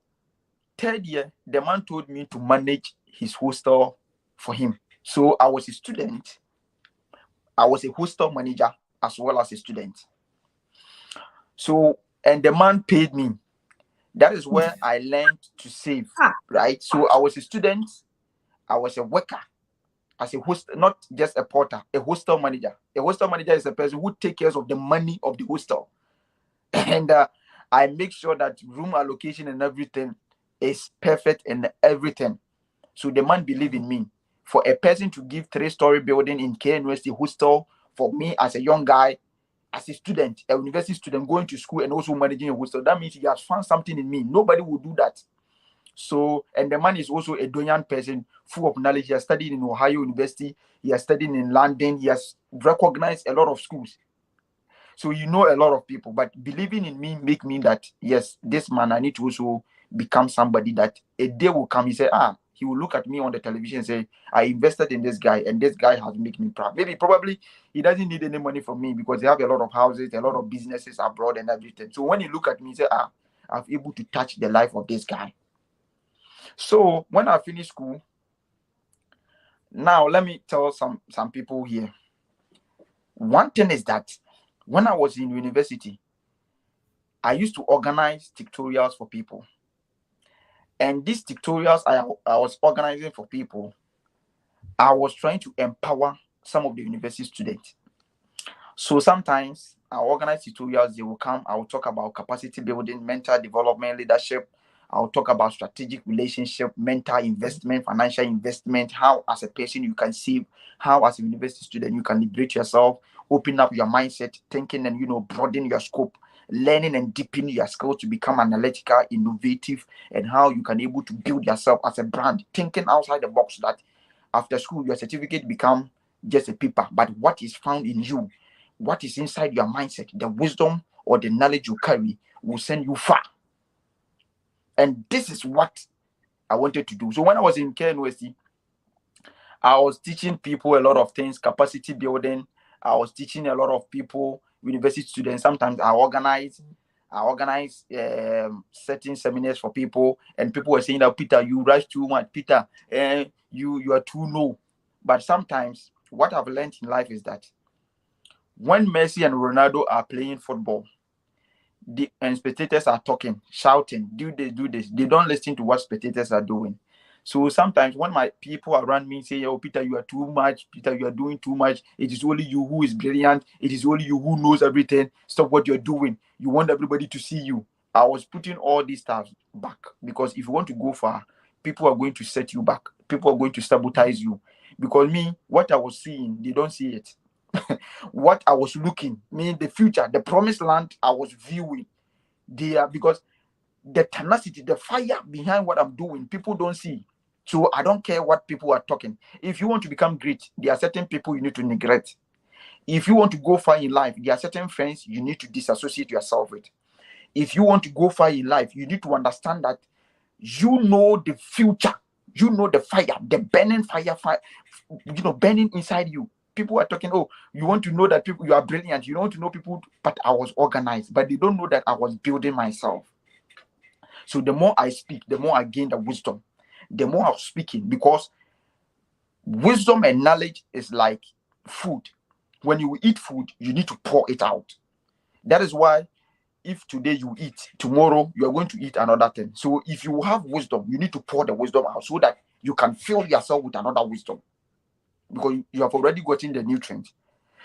Speaker 2: third year, the man told me to manage his hostel for him. So I was a student. I was a hostel manager as well as a student. So, and the man paid me. That is where I learned to save, right? So I was a student. I was a worker as a host, not just a porter, a hostel manager. A hostel manager is a person who takes care of the money of the hostel. And I make sure that room allocation and everything is perfect and everything. So the man believed in me. For a person to give 3-story building in KNUST hostel for me as a young guy, as a student, a university student going to school and also managing a hostel, that means he has found something in me. Nobody will do that. So, and the man is also a Donyan person, full of knowledge. He has studied in Ohio University. He has studied in London. He has recognized a lot of schools. So you know a lot of people, but believing in me make me that, yes, this man, I need to also become somebody that a day will come. He said, he will look at me on the television and say, I invested in this guy and this guy has made me proud. Maybe probably he doesn't need any money from me because they have a lot of houses, a lot of businesses abroad and everything. So when he look at me, he say, I'm able to touch the life of this guy. So when I finish school, now let me tell some people here. One thing is that when I was in university, I used to organize tutorials for people. And these tutorials I was organizing for people, I was trying to empower some of the university students. So sometimes I organize tutorials, they will come, I will talk about capacity building, mental development, leadership. I'll talk about strategic relationship, mental investment, financial investment, how as a person you can save, how as a university student you can liberate yourself, open up your mindset, thinking and broaden your scope, learning and deepening your skills to become analytical, innovative, and how you can able to build yourself as a brand, thinking outside the box that after school your certificate become just a paper, but what is found in you, what is inside your mindset, the wisdom or the knowledge you carry will send you far. And this is what I wanted to do. So when I was in KNUST, I was teaching people a lot of things, capacity building. I was teaching a lot of people, university students. Sometimes I organize certain seminars for people, and people were saying that, Peter, you rush too much. Peter, you are too low. But sometimes what I've learned in life is that when Messi and Ronaldo are playing football, and spectators are talking, shouting, do this. They don't listen to what spectators are doing. So sometimes when my people around me say, oh, Peter, you are too much. Peter, you are doing too much. It is only you who is brilliant. It is only you who knows everything. Stop what you're doing. You want everybody to see you. I was putting all these stuff back, because if you want to go far, people are going to set you back. People are going to sabotage you. Because me, what I was seeing, they don't see it. What I was looking, meaning the future, the promised land I was viewing, because the tenacity, the fire behind what I'm doing, people don't see. So I don't care what people are talking. If you want to become great, there are certain people you need to neglect. If you want to go far in life, there are certain friends you need to disassociate yourself with. If you want to go far in life, you need to understand that you know the future, you know the fire, the burning fire, burning inside you. People are talking, oh, you want to know that people, you are brilliant. You want to know people, but I was organized, but they don't know that I was building myself. So the more I speak, the more I gain the wisdom. The more I'm speaking, because wisdom and knowledge is like food. When you eat food, you need to pour it out. That is why if today you eat, tomorrow you are going to eat another thing. So if you have wisdom, you need to pour the wisdom out so that you can fill yourself with another wisdom, because you have already gotten the nutrients.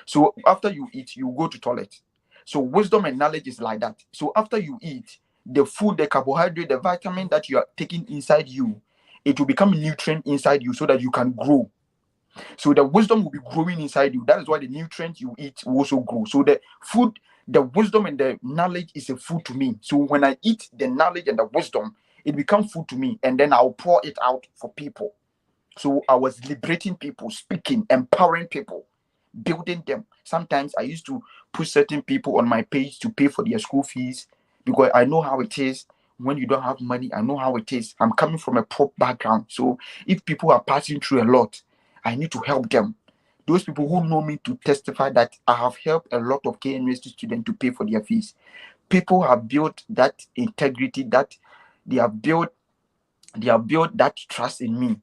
Speaker 2: So after you eat, you go to toilet. So wisdom and knowledge is like that. So after you eat, the food, the carbohydrate, the vitamin that you are taking inside you, it will become nutrient inside you so that you can grow. So the wisdom will be growing inside you. That is why the nutrient you eat will also grow. So the food, the wisdom and the knowledge is a food to me. So when I eat the knowledge and the wisdom, it becomes food to me, and then I'll pour it out for people. So I was liberating people, speaking, empowering people, building them. Sometimes I used to put certain people on my page to pay for their school fees, because I know how it is when you don't have money. I know how it is. I'm coming from a poor background. So if people are passing through a lot, I need to help them. Those people who know me to testify that I have helped a lot of KNUST students to pay for their fees. People have built that integrity, that they have built that trust in me,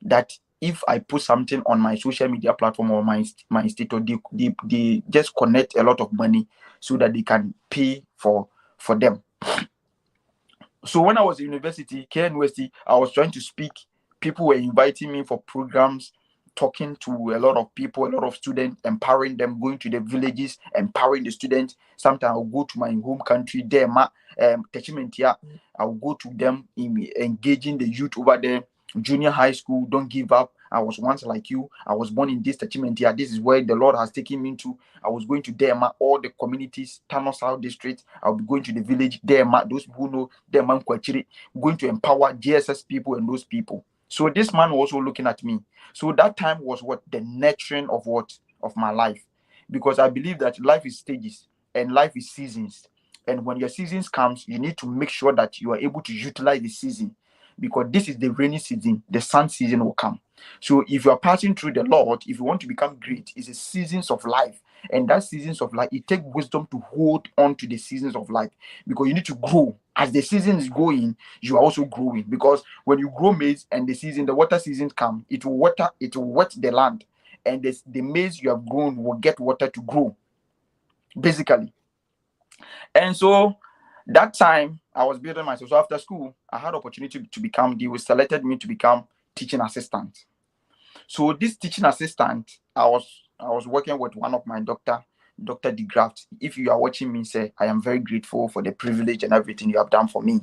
Speaker 2: that if I put something on my social media platform or my institute, they just connect a lot of money so that they can pay for them. So when I was in university, KNUST, I was trying to speak. People were inviting me for programs, talking to a lot of people, a lot of students, empowering them, going to the villages, empowering the students. Sometimes I'll go to my home country, there, I'll go to them, engaging the youth over there. Junior high school, don't give up. I was once like you. I was born in this attachment here. This is where the Lord has taken me to. I was going to Dema, all the communities, Tano South District. I'll be going to the village, Dema, those people who know Dema Kwachiri, going to empower GSS people and those people. So this man was also looking at me. So that time was what? The nurturing of what? Of my life. Because I believe that life is stages and life is seasons. And when your seasons comes, you need to make sure that you are able to utilize the season, because this is the rainy season, the sun season will come. So if you are passing through the Lord, if you want to become great, it's a seasons of life. And that seasons of life, it takes wisdom to hold on to the seasons of life, because you need to grow. As the season is going, you are also growing. Because when you grow maize and the water season come, it will wet the land. And the maize you have grown will get water to grow, basically. And so that time I was building myself. So after school, I had opportunity to become, they selected me to become teaching assistant. So this teaching assistant, I was working with one of my Dr. DeGraft. If you are watching me, say, I am very grateful for the privilege and everything you have done for me.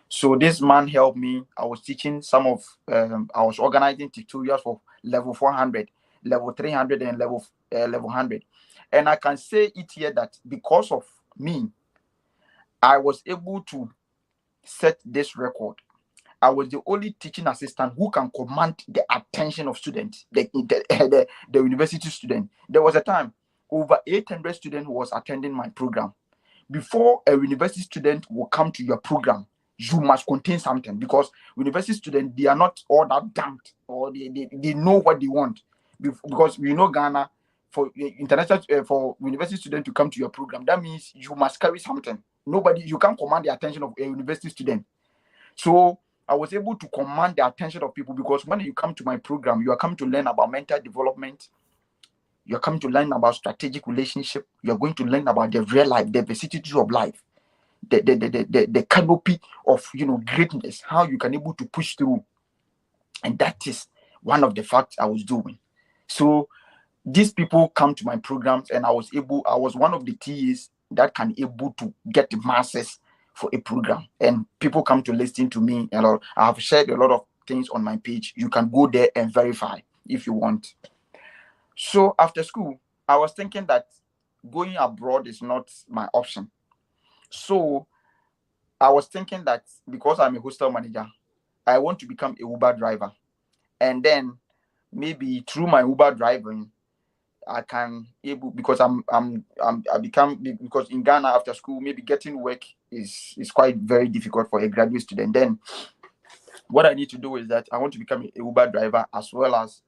Speaker 2: So this man helped me. I was teaching I was organizing tutorials for level 400, level 300, and level 100. And I can say it here that because of me, I was able to set this record. I was the only teaching assistant who can command the attention of students, the university student. There was a time over 800 students who was attending my program. Before a university student will come to your program, you must contain something, because university students, they are not all that damped, or they know what they want. Because we know Ghana, for international for university student to come to your program, that means you must carry something. You can't command the attention of a university student. So I was able to command the attention of people, because when you come to my program, you are coming to learn about mental development. You're coming to learn about strategic relationship. You're going to learn about the real life, the vicissitudes of life, the canopy of greatness, how you can able to push through. And that is one of the facts I was doing. So these people come to my programs, and I was one of the TAs that can able to get the masses for a program, and people come to listen to me a lot. I have shared a lot of things on my page. You can go there and verify if you want. So after school, I was thinking that going abroad is not my option. So I was thinking that because I'm a hostel manager, I want to become a Uber driver. And then maybe through my Uber driving, I can because because in Ghana after school, maybe getting work is quite very difficult for a graduate student. Then what I need to do is that I want to become a Uber driver, as well as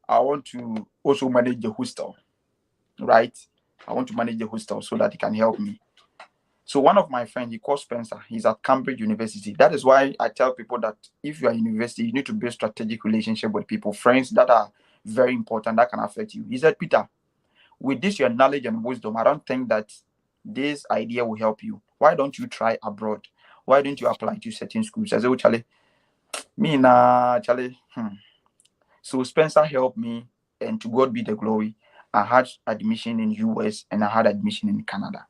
Speaker 2: I want to also manage the hostel, right? I want to manage the hostel so that it can help me. So one of my friends, he called Spencer. He's at Cambridge University. That is why I tell people that if you are in university, you need to build strategic relationship with people, friends that are very important that can affect you. He said, Peter, with this your knowledge and wisdom, I don't think that this idea will help you. Why don't you try abroad? Why don't you apply to certain schools? I said, oh, Charlie, me nah, Charlie. So Spencer helped me, and to God be the glory. I had admission in US and I had admission in Canada.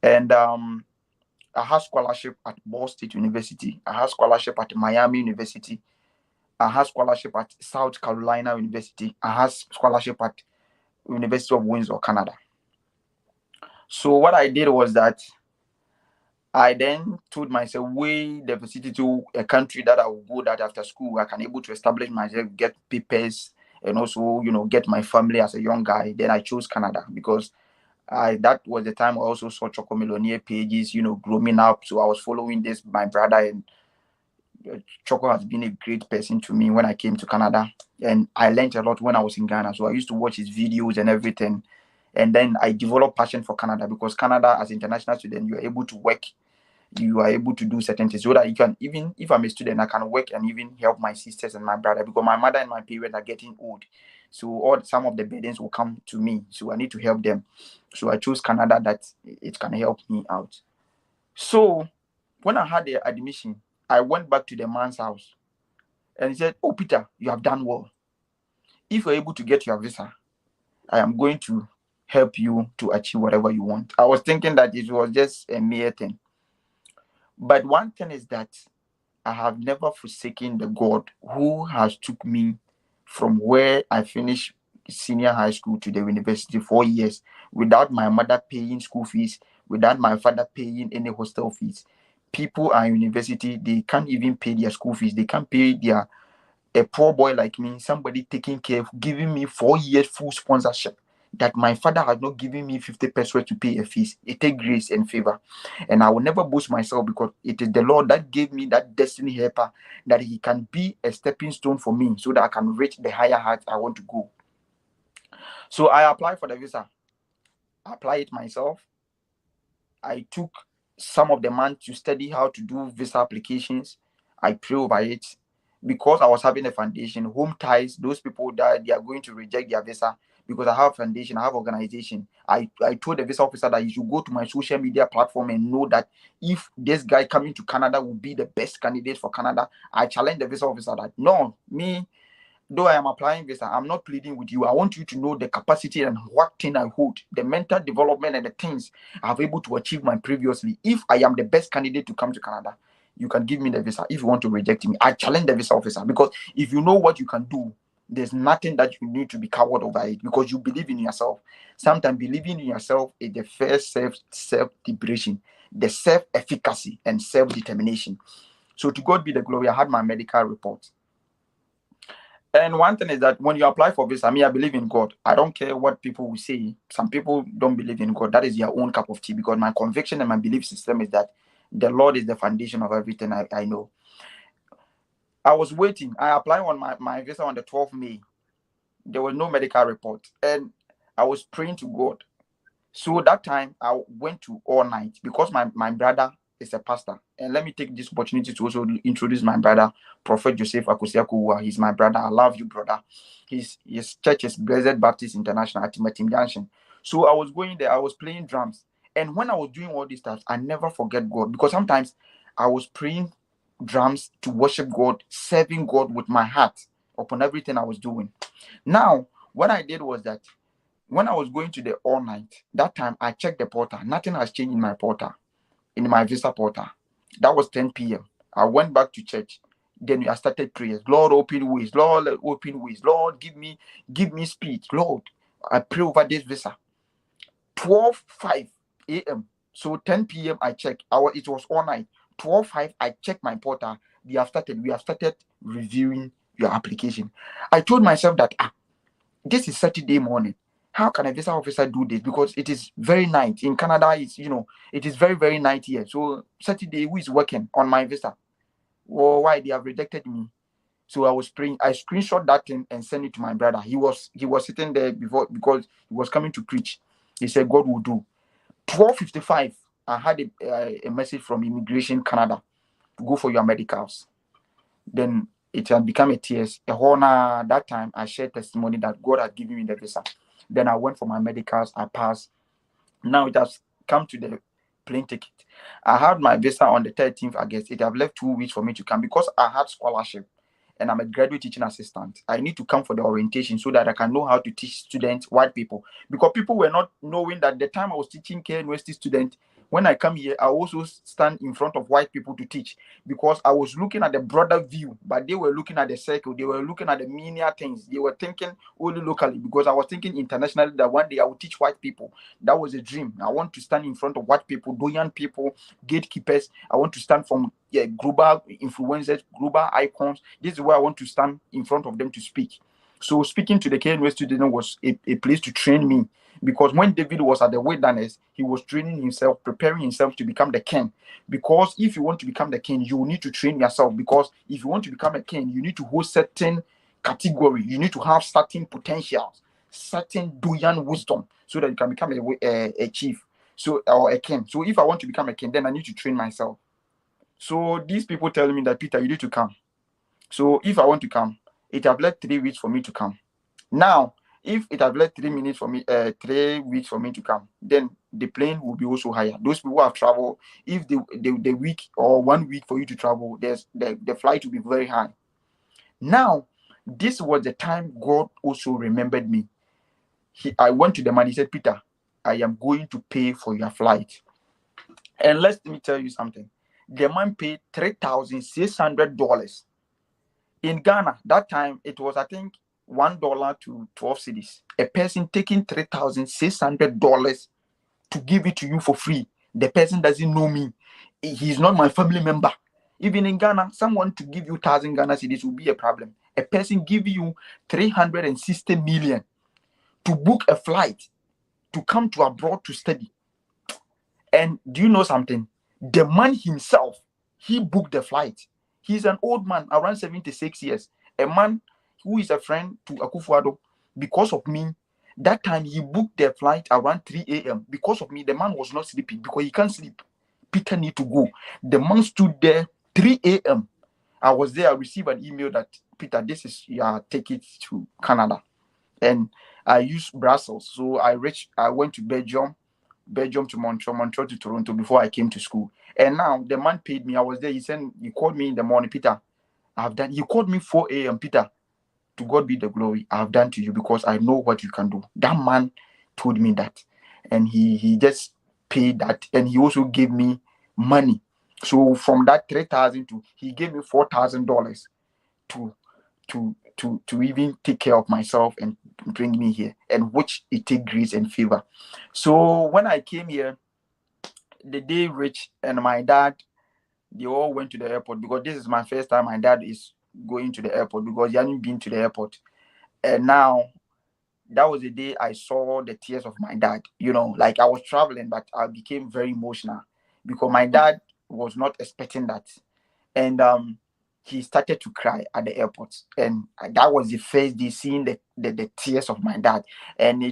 Speaker 2: And I had scholarship at Ball State University. I had scholarship at Miami University. I had scholarship at South Carolina University. I had scholarship at University of Windsor, Canada. So what I did was that I then told myself, way the vicinity to a country that I will go that after school I can able to establish myself, get papers, and also, get my family as a young guy. Then I chose Canada because that was the time I also saw Choco Millionaire pages, growing up. So I was following this, my brother, and Choco has been a great person to me when I came to Canada. And I learned a lot when I was in Ghana. So I used to watch his videos and everything. And then I developed passion for Canada because Canada, as an international student, you are able to work, you are able to do certain things so that you can, even if I'm a student, I can work and even help my sisters and my brother because my mother and my parents are getting old. So some of the burdens will come to me. So I need to help them. So I chose Canada that it can help me out. So when I had the admission, I went back to the man's house and he said, "Oh, Peter, you have done well. If you're able to get your visa, I am going to help you to achieve whatever you want." I was thinking that it was just a mere thing. But one thing is that I have never forsaken the God who has took me from where I finished senior high school to the university 4 years without my mother paying school fees, without my father paying any hostel fees. People are in university, they can't even pay their school fees. They can't pay their a poor boy like me, somebody taking care of giving me 4 years full sponsorship. That my father has not given me 50 pesos to pay a fees. It takes grace and favor. And I will never boast myself because it is the Lord that gave me that destiny helper that he can be a stepping stone for me so that I can reach the higher heights I want to go. So I applied for the visa. I applied it myself. I took some of the month to study how to do visa applications. I pray over it because I was having a foundation, home ties, those people that they are going to reject their visa because I have foundation, I have organization. I told the visa officer that you should go to my social media platform and know that if this guy coming to Canada will be the best candidate for Canada, I challenge the visa officer that no, me, though I am applying visa, I'm not pleading with you. I want you to know the capacity and what thing I hold, the mental development and the things I've able to achieve my previously. If I am the best candidate to come to Canada, you can give me the visa. If you want to reject me, I challenge the visa officer because if you know what you can do, there's nothing that you need to be coward over it because you believe in yourself. Sometimes believing in yourself is the first self-liberation, the self-efficacy and self-determination. So to God be the glory. I had my medical report. And one thing is that when you apply for visa, I believe in God. I don't care what people will say. Some people don't believe in God. That is their own cup of tea because my conviction and my belief system is that the Lord is the foundation of everything I know. I was waiting. I applied on my visa on the 12th May. There was no medical report. And I was praying to God. So that time I went to all night because my brother is a pastor. And let me take this opportunity to also introduce my brother, Prophet Joseph Akusiakuwa. He's my brother. I love you, brother. His church is Blessed Baptist International at Timatim Junction. So I was going there, I was playing drums. And when I was doing all these stuff, I never forget God because sometimes I was praying drums to worship God, serving God with my heart upon everything I was doing. Now, what I did was that when I was going to the all night, that time I checked the portal. Nothing has changed in my portal, in my visa portal. That was 10 p.m. I went back to church. Then I started prayers. Lord, open ways. Lord, open ways. Lord, give me speed. Lord, I pray over this visa. 12:05 a.m. So 10 p.m. I checked. It was all night. 12:05 I checked my portal. We have started reviewing your application. I told myself that this is Saturday morning. How can a visa officer do this? Because it is very night. In Canada, it is very, very night here. So Saturday, who is working on my visa? Or why they have rejected me? So I was praying. I screenshot that thing and sent it to my brother. He was sitting there before because he was coming to preach. He said, God will do. 12:55. I had a message from Immigration Canada to go for your medicals. Then it had become a TS. A honor that time I shared testimony that God had given me the visa. Then I went for my medicals, I passed. Now it has come to the plane ticket. I had my visa on the 13th August. It have left 2 weeks for me to come because I had scholarship and I'm a graduate teaching assistant. I need to come for the orientation so that I can know how to teach students, white people. Because people were not knowing that the time I was teaching KNUST students, when I come here, I also stand in front of white people to teach because I was looking at the broader view, but they were looking at the circle, they were looking at the menial things, they were thinking only locally because I was thinking internationally that one day I would teach white people. That was a dream. I want to stand in front of white people, young people, gatekeepers. I want to stand from global influencers, global icons. This is where I want to stand in front of them to speak. So speaking to the KNUS student was a place to train me because when David was at the wilderness, he was training himself, preparing himself to become the king. Because if you want to become the king, you need to train yourself. Because if you want to become a king, you need to hold certain category. You need to have certain potentials, certain doyan wisdom, so that you can become a chief, so or a king. So if I want to become a king, then I need to train myself. So these people telling me that Peter, you need to come. So if I want to come, it have left 3 weeks for me to come. Now, if it have left 3 minutes for me, 3 weeks for me to come, then the plane will be also higher. Those people who have traveled, if the week or 1 week for you to travel, there's the flight will be very high. Now, this was the time God also remembered me. I went to the man, he said, Peter, I am going to pay for your flight. And let me tell you something. The man paid $3,600. In Ghana, that time it was, I think, $1 to 12 cedis. A person taking $3,600 to give it to you for free. The person doesn't know me. He's not my family member. Even in Ghana, someone to give you 1,000 Ghana cedis will be a problem. A person give you 360 million to book a flight to come to abroad to study. And do you know something? The man himself, he booked the flight. He's an old man, around 76 years. A man who is a friend to Akufo-Addo. Because of me, that time he booked the flight around 3 a.m. Because of me, the man was not sleeping because he can't sleep. Peter need to go. The man stood there 3 a.m. I was there. I received an email that, Peter, this is your ticket to Canada. And I used Brussels. So I went to Belgium to Montreal to Toronto before I came to school. And now the man paid me. I was there. He called me in the morning, Peter, I have done. He called me 4 a.m. Peter, to God be the glory. I have done to you because I know what you can do. That man told me that. And he just paid that. And he also gave me money. So from that 3,000 to he gave me $4,000 to even take care of myself and bring me here, and which it take grace and favor. So when I came here, the day Rich and my dad, they all went to the airport because this is my first time my dad is going to the airport because he hadn't been to the airport. And now that was the day I saw the tears of my dad. Like I was traveling, but I became very emotional because my dad was not expecting that. And he started to cry at the airport. And that was the first day seeing the tears of my dad. And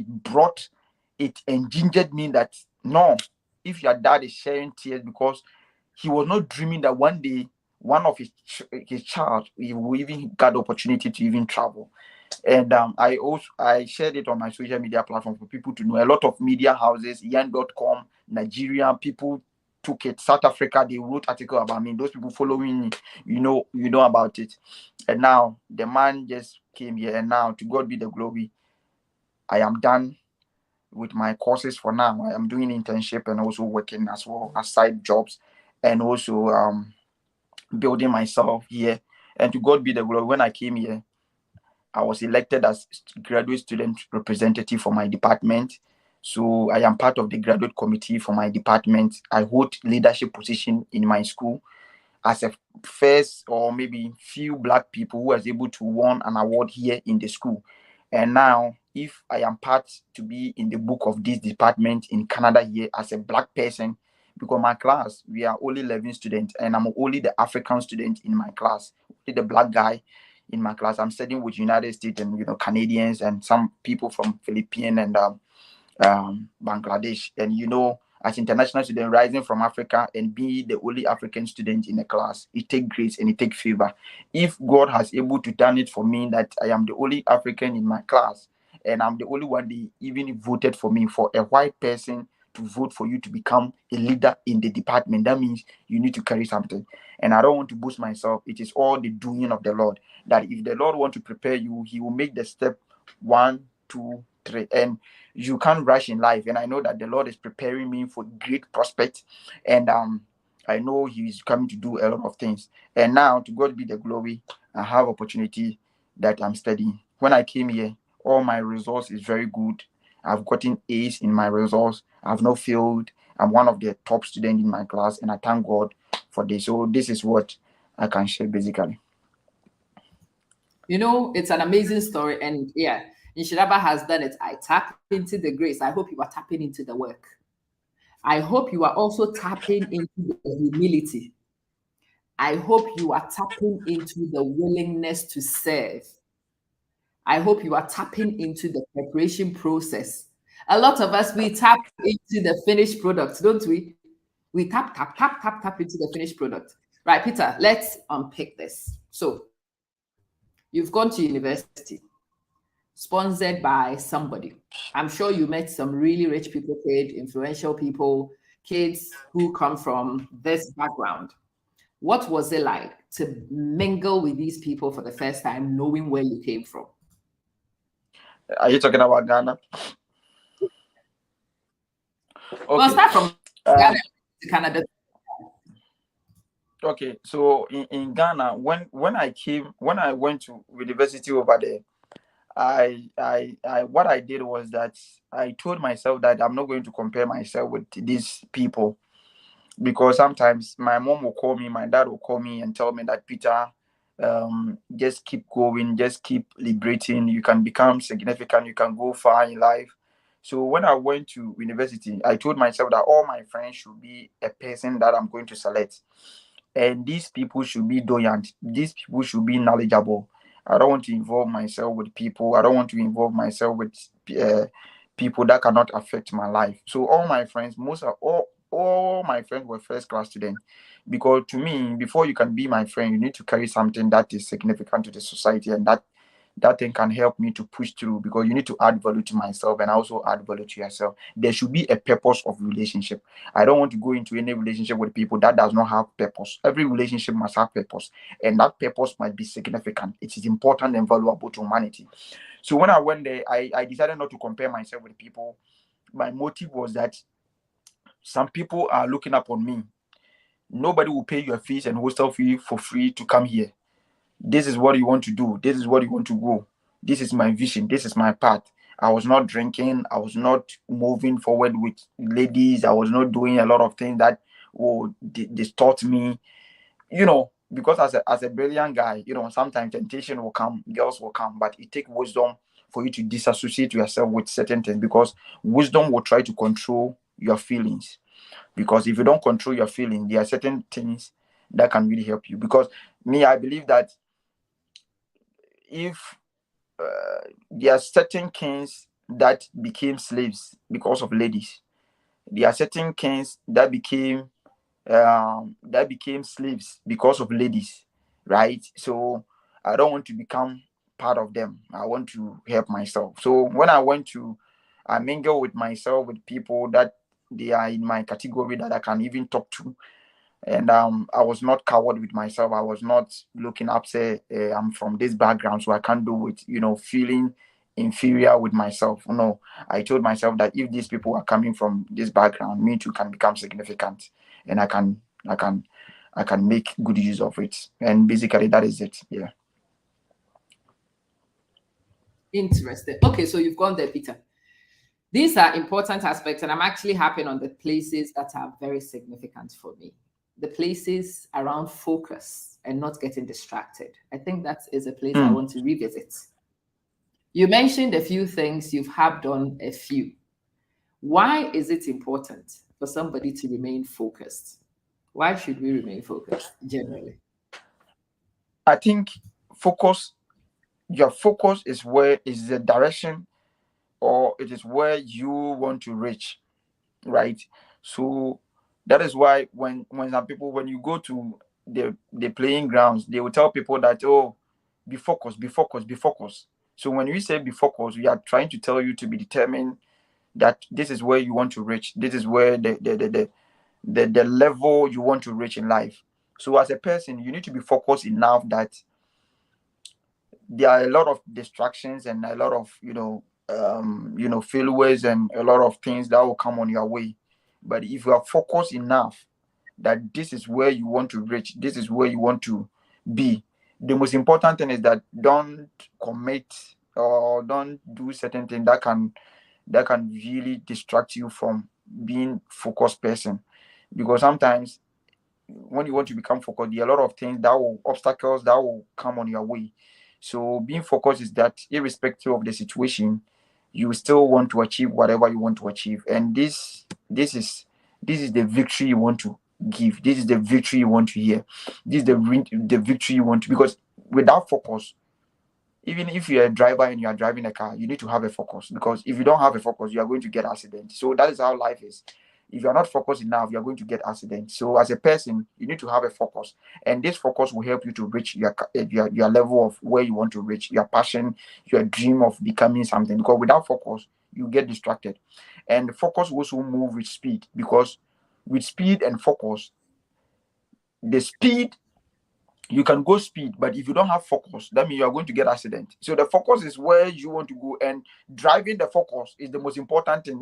Speaker 2: it engingered me that, no, if your dad is sharing tears, because he was not dreaming that one day one of his child he will even get the opportunity to even travel. And I shared it on my social media platform for people to know. A lot of media houses, yan.com, Nigerian people took it. South Africa, they wrote article about me. Those people following me, you know about it. And now the man just came here, and now to God be the glory. I am done with my courses for now. I am doing internship and also working as well as side jobs, and also building myself here. And to God be the glory. When I came here, I was elected as graduate student representative for my department. So I am part of the graduate committee for my department. I hold leadership position in my school as a first or maybe few Black people who was able to win an award here in the school. And now, if I am part to be in the book of this department in Canada here as a Black person, because my class, we are only 11 students, and I'm only the African student in my class, only the Black guy in my class. I'm studying with United States and Canadians and some people from Philippines and Bangladesh. And as international student rising from Africa and be the only African student in the class. It takes grace and it takes favor. If God has able to done it for me that I am the only African in my class and I'm the only one they even voted for me, for a white person to vote for you to become a leader in the department, that means you need to carry something. And I don't want to boost myself. It is all the doing of the Lord. That if the Lord want to prepare you, he will make the step 1, 2, 3, and you can't rush in life. And I know that the Lord is preparing me for great prospect, and I know he's coming to do a lot of things. And now, to God be the glory, I have opportunity that I'm studying. When I came here, all my results is very good. I've gotten A's in my results. I've not failed. I'm one of the top students in my class, and I thank God for this. So this is what I can share basically.
Speaker 1: It's an amazing story. And yeah, Nshiraba has done it. I tap into the grace. I hope you are tapping into the work. I hope you are also tapping into the humility. I hope you are tapping into the willingness to serve. I hope you are tapping into the preparation process. A lot of us, we tap into the finished product, don't we? We tap into the finished product. Right, Peter, let's unpick this. So, you've gone to university, sponsored by somebody. I'm sure you met some really rich people, influential people, kids who come from this background. What was it like to mingle with these people for the first time, knowing where you came from?
Speaker 2: Are you talking about Ghana?
Speaker 1: Well,
Speaker 2: Okay.
Speaker 1: start from Ghana to Canada.
Speaker 2: Okay. So in Ghana, when I went to university over there, I what I did was that I told myself that I'm not going to compare myself with these people, because sometimes my mom will call me, my dad will call me and tell me that, Peter, just keep going, just keep liberating. You can become significant, you can go far in life. So when I went to university, I told myself that all my friends should be a person that I'm going to select, and these people should be doyant. These people should be knowledgeable. I don't want to involve myself with people. I don't want to involve myself with uh, people that cannot affect my life. So all my friends, most of all my friends were first class students, because to me, before you can be my friend, you need to carry something that is significant to the society, and that thing can help me to push through, because you need to add value to myself and also add value to yourself. There should be a purpose of relationship. I don't want to go into any relationship with people that does not have purpose. Every relationship must have purpose, and that purpose must be significant. It is important and valuable to humanity. So when I went there, I decided not to compare myself with people. My motive was that some people are looking up on me. Nobody will pay your fees and hostel fee for free to come here. This is what you want to do. This is what you want to go. This is my vision. This is my path. I was not drinking. I was not moving forward with ladies. I was not doing a lot of things that would distort me. Because as a brilliant guy, sometimes temptation will come, girls will come, but it takes wisdom for you to disassociate yourself with certain things, because wisdom will try to control your feelings. Because if you don't control your feelings, there are certain things that can really help you. Because me, I believe that if there are certain kings that became slaves because of ladies, there are certain kings that became slaves because of ladies, right? So I don't want to become part of them. I want to help myself. So when I mingle with myself with people that they are in my category that I can even talk to. And I was not coward with myself. I was not looking up, say, I'm from this background, so I can't do it, feeling inferior with myself. No, I told myself that if these people are coming from this background, me too can become significant, and I can make good use of it. And basically that is it. Yeah.
Speaker 1: Interesting. Okay, so you've gone there, Peter. These are important aspects, and I'm actually harping on the places that are very significant for me. The places around focus and not getting distracted. I think that is a place I want to revisit. You mentioned a few things, you've harped on a few. Why is it important for somebody to remain focused? Why should we remain focused generally?
Speaker 2: I think focus, your focus is the direction, or it is where you want to reach, right? So that is why when some people, when you go to the playing grounds, they will tell people that, oh, be focused, be focused, be focused. So when we say be focused, we are trying to tell you to be determined that this is where you want to reach. This is where the level you want to reach in life. So as a person, you need to be focused enough that there are a lot of distractions and a lot of failures and a lot of things that will come on your way. But if you are focused enough that this is where you want to reach, this is where you want to be, the most important thing is that don't commit or don't do certain things that can really distract you from being focused person. Because sometimes when you want to become focused, there are a lot of things that will obstacles that will come on your way. So being focused is that irrespective of the situation, you still want to achieve whatever you want to achieve. And this is the victory you want to give. This is the victory you want to hear. This is the victory you want to, because without focus, even if you're a driver and you are driving a car, you need to have a focus, because if you don't have a focus, you are going to get accident. So that is how life is. If you're not focused enough, you're going to get accident. So as a person, you need to have a focus, and this focus will help you to reach your level of where you want to reach, your passion, your dream of becoming something. Because without focus, you get distracted, and focus will also move with speed, because with speed and focus, the speed, you can go speed, but if you don't have focus, that means you are going to get accident. So the focus is where you want to go, and driving the focus is the most important thing.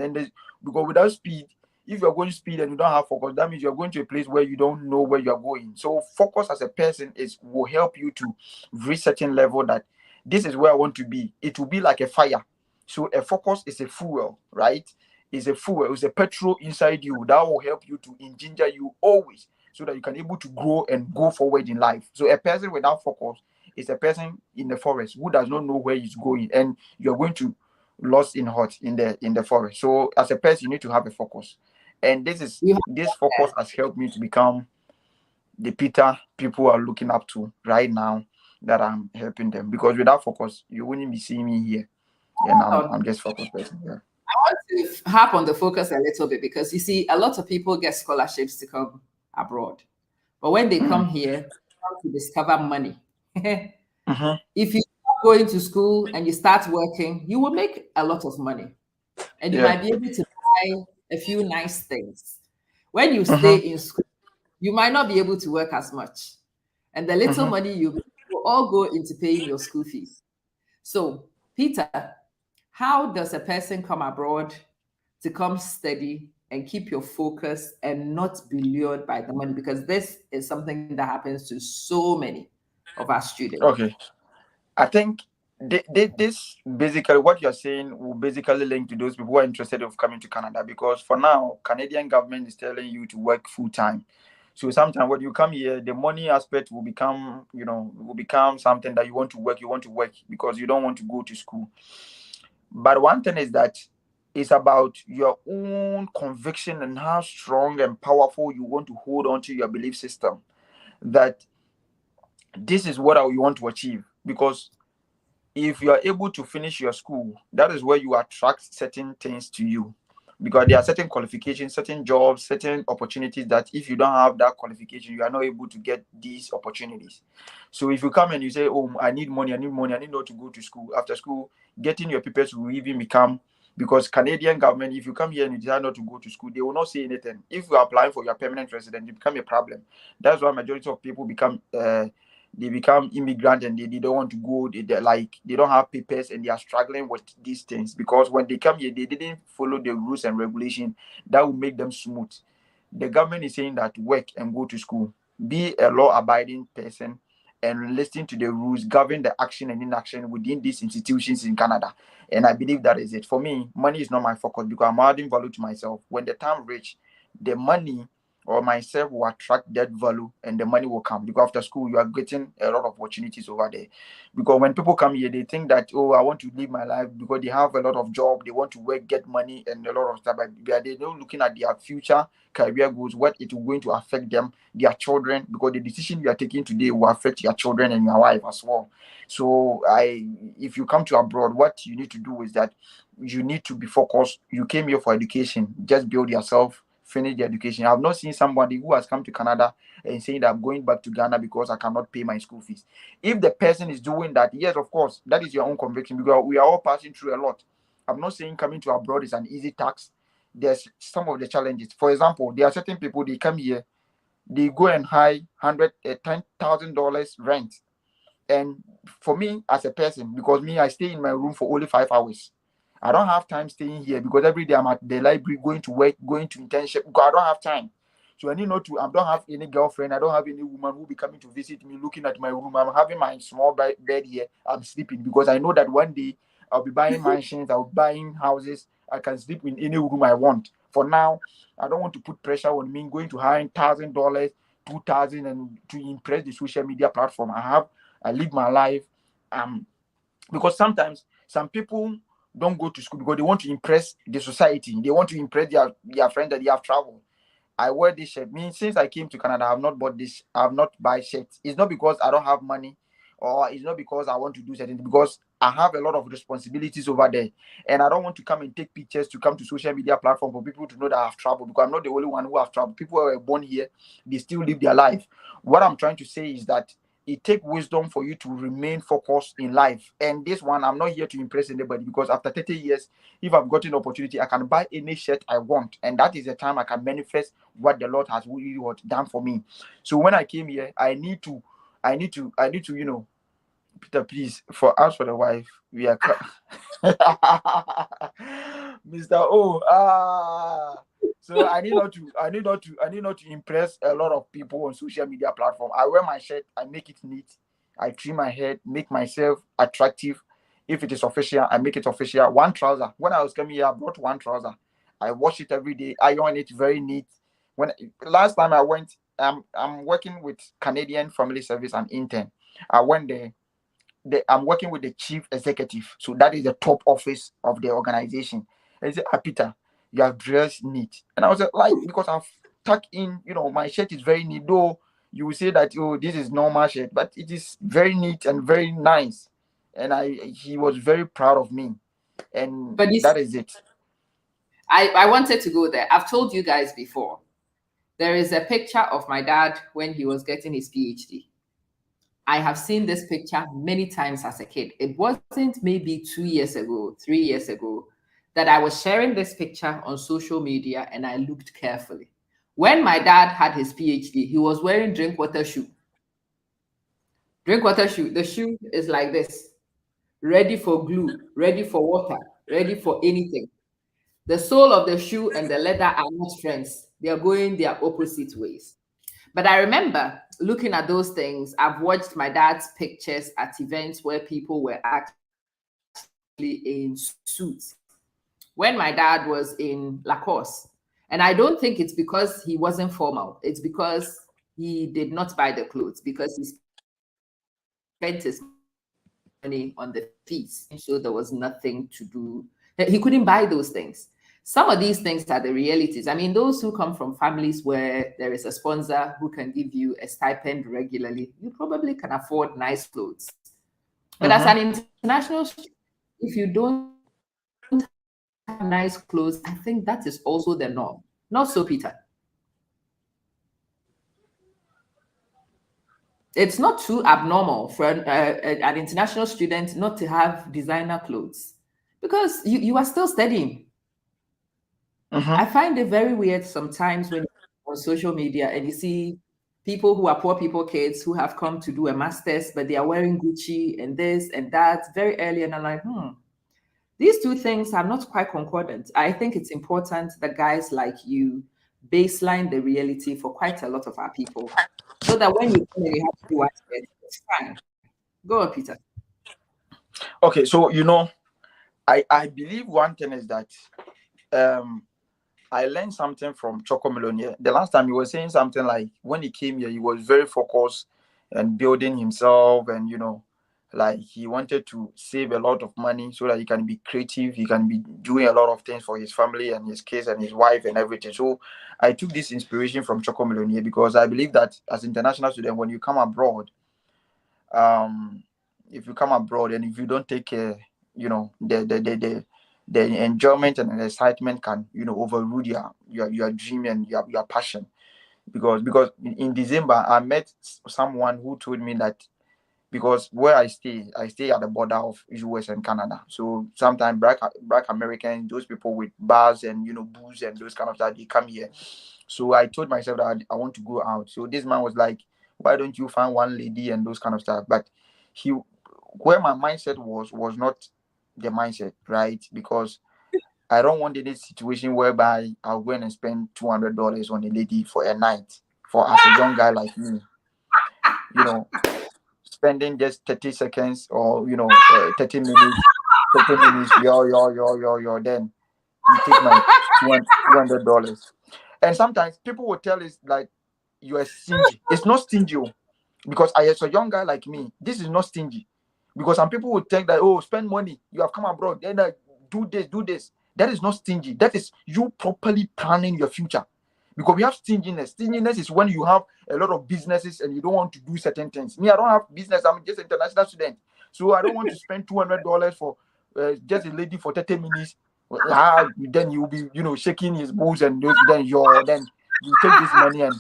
Speaker 2: Because without speed, if you're going speed and you don't have focus, that means you're going to a place where you don't know where you're going. So focus as a person is will help you to reach certain level that this is where I want to be. It will be like a fire. So a focus is a fuel, right? It's a fuel, it's a petrol inside you that will help you to engender you always, so that you can able to grow and go forward in life. So a person without focus is a person in the forest who does not know where he's going, and you're going to lost in hot in the forest. So as a person, you need to have a focus, and
Speaker 1: You
Speaker 2: this focus has helped me to become the Peter people are looking up to right now, that I'm helping them. Because without focus, you wouldn't be seeing me here, and I'm
Speaker 1: have
Speaker 2: I'm just focused person. Yeah.
Speaker 1: to harp on the focus a little bit, because you see, a lot of people get scholarships to come abroad, but when they
Speaker 2: Mm.
Speaker 1: come here, they come to discover money.
Speaker 2: Mm-hmm.
Speaker 1: If you start going to school and you start working, you will make a lot of money, and you
Speaker 2: Yeah.
Speaker 1: might be able to buy a few nice things. When you stay
Speaker 2: Mm-hmm.
Speaker 1: in school, you might not be able to work as much, and the little
Speaker 2: Mm-hmm.
Speaker 1: money you make will all go into paying your school fees. So, Peter, how does a person come abroad to come study and keep your focus and not be lured by the money? Because this is something that happens to so many of our students.
Speaker 2: Okay. I think this basically what you're saying will basically link to those people who are interested of coming to Canada, because for now, Canadian government is telling you to work full time. So sometimes when you come here, the money aspect will become something that you want to work because you don't want to go to school. But one thing is that it's about your own conviction and how strong and powerful you want to hold on to your belief system, that this is what you want to achieve. Because if you are able to finish your school, that is where you attract certain things to you. Because there are certain qualifications, certain jobs, certain opportunities that if you don't have that qualification, you are not able to get these opportunities. So if you come and you say, oh, I need money, I need money, I need not to go to school. After school, getting your papers will even become, because Canadian government, if you come here and you decide not to go to school, they will not say anything. If you are applying for your permanent resident, it become a problem. That's why majority of people become immigrant, and they don't want to go. They don't have papers, and they are struggling with these things, because when they come here, they didn't follow the rules and regulation that will make them smooth. The government is saying that work and go to school, be a law-abiding person, and listen to the rules, govern the action and inaction within these institutions in Canada. And I believe that is it. For me, money is not my focus, because I'm adding value to myself. When the time reach, the money or myself will attract that value, and the money will come. Because after school, you are getting a lot of opportunities over there. Because when people come here, they think that, oh, I want to live my life, because they have a lot of job, they want to work, get money, and a lot of stuff. But they're not looking at their future career goals, what it will going to affect them, their children, because the decision you are taking today will affect your children and your wife as well. So if you come to abroad, what you need to do is that you need to be focused. You came here for education, just build yourself finish their education. I've not seen somebody who has come to Canada and saying that I'm going back to Ghana because I cannot pay my school fees. If the person is doing that, yes, of course, that is your own conviction, because we are all passing through a lot. I'm not saying coming to abroad is an easy task. There's some of the challenges. For example, there are certain people, they come here, they go and hire $10,000 rent. And for me as a person, because me, I stay in my room for only 5 hours. I don't have time staying here because every day I'm at the library, going to work, going to internship, because I don't have time. So I need not to, I don't have any girlfriend, I don't have any woman who will be coming to visit me, looking at my room. I'm having my small bed here. I'm sleeping because I know that one day I'll be buying mansions, I'll be buying houses. I can sleep in any room I want. For now, I don't want to put pressure on me going to hire $1,000, 2,000, and to impress the social media platform. I live my life. Because sometimes some people don't go to school because they want to impress the society. They want to impress their friends that they have traveled. I wear this shirt. Me, since I came to Canada, I have not bought this. I have not buy shirts. It's not because I don't have money, or it's not because I want to do something. Because I have a lot of responsibilities over there, and I don't want to come and take pictures to come to social media platform for people to know that I have traveled. Because I'm not the only one who have traveled. People who were born here, they still live their life. What I'm trying to say is that it takes wisdom for you to remain focused in life. And this one, I'm not here to impress anybody, because after 30 years, if I've got an opportunity, I can buy any shirt I want. And that is the time I can manifest what the Lord has really done for me. So when I came here, I need to, Peter, please, for us, for the wife, we are Mr. O. So I need not to impress a lot of people on social media platform. I wear my shirt, I make it neat, I trim my head, make myself attractive. If it is official, I make it official. One trouser. When I was coming here, I brought one trouser. I wash it every day. I iron it very neat. When last time I went, I'm working with Canadian Family Service and intern. I went there. I'm working with the chief executive. So that is the top office of the organization. And he said, Peter, you have dressed neat. And I was like, because I've tucked in, my shirt is very neat. Though you will say that, oh, this is normal shirt, but it is very neat and very nice. And he was very proud of me. And that is it.
Speaker 1: I wanted to go there. I've told you guys before. There is a picture of my dad when he was getting his PhD. I have seen this picture many times as a kid. It wasn't maybe 2 years ago, 3 years ago, that I was sharing this picture on social media and I looked carefully. When my dad had his PhD, he was wearing Drinkwater shoe. Drinkwater shoe. The shoe is like this, ready for glue, ready for water, ready for anything. The sole of the shoe and the leather are not friends. They are going their opposite ways. But I remember looking at those things. I've watched my dad's pictures at events where people were actually in suits. When my dad was in Lacoste, and I don't think it's because he wasn't formal. It's because he did not buy the clothes, because he spent his money on the fees. So there was nothing to do. He couldn't buy those things. Some of these things are the realities. I mean, those who come from families where there is a sponsor who can give you a stipend regularly, you probably can afford nice clothes. But as an international student, if you don't have nice clothes, I think that is also the norm. Not so, Peter. It's not too abnormal for an international student not to have designer clothes, because you are still studying. I find it very weird sometimes when you're on social media and you see people who are poor people kids who have come to do a master's, but they are wearing Gucci and this and that very early. And I'm like, these two things are not quite concordant. I think it's important that guys like you baseline the reality for quite a lot of our people, so that when you come and you have to watch it, it's fine. Go on, Peter.
Speaker 2: Okay, so I believe one thing is that I learned something from Choco Millionaire. The last time he was saying something like when he came here, he was very focused and building himself, and like he wanted to save a lot of money so that he can be creative, he can be doing a lot of things for his family and his kids and his wife and everything. So I took this inspiration from Choco Millionaire, because I believe that as international student, when you come abroad, if you come abroad and if you don't take care, the the enjoyment and the excitement can, overrule your dream and your passion. Because in December I met someone who told me that, because where I stay at the border of US and Canada. So sometimes black Americans, those people with bars and booze and those kind of stuff, they come here. So I told myself that I want to go out. So this man was like, "Why don't you find one lady and those kind of stuff?" But he, where my mindset was not the mindset, right? Because I don't want any situation whereby I'll go in and spend $200 on a lady for a night. For as a young guy like me, you know, spending just 30 seconds or 30 minutes, 30 minutes, then you take my $200. And sometimes people will tell us like you are stingy. It's not stingy, oh, because I as a young guy like me, this is not stingy. Because some people would think that, oh, spend money, you have come abroad, then do this, do this. That is not stingy. That is you properly planning your future. Because we have stinginess. Stinginess is when you have a lot of businesses and you don't want to do certain things. Me, I don't have business. I'm just an international student, so I don't want to spend $200 for just a lady for 30 minutes. Then you'll be, shaking his balls and then you take this money and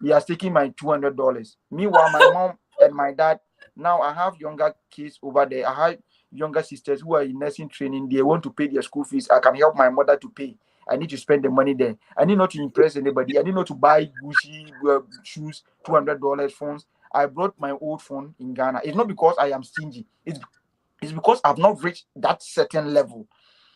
Speaker 2: he has taken my $200. Meanwhile, my mom and my dad, now I have younger kids over there. I have younger sisters who are in nursing training. They want to pay their school fees. I can help my mother to pay. I need to spend the money there. I need not to impress anybody. I need not to buy Gucci shoes, $200 phones. I brought my old phone in Ghana. It's not because I am stingy. It's because I've not reached that certain level.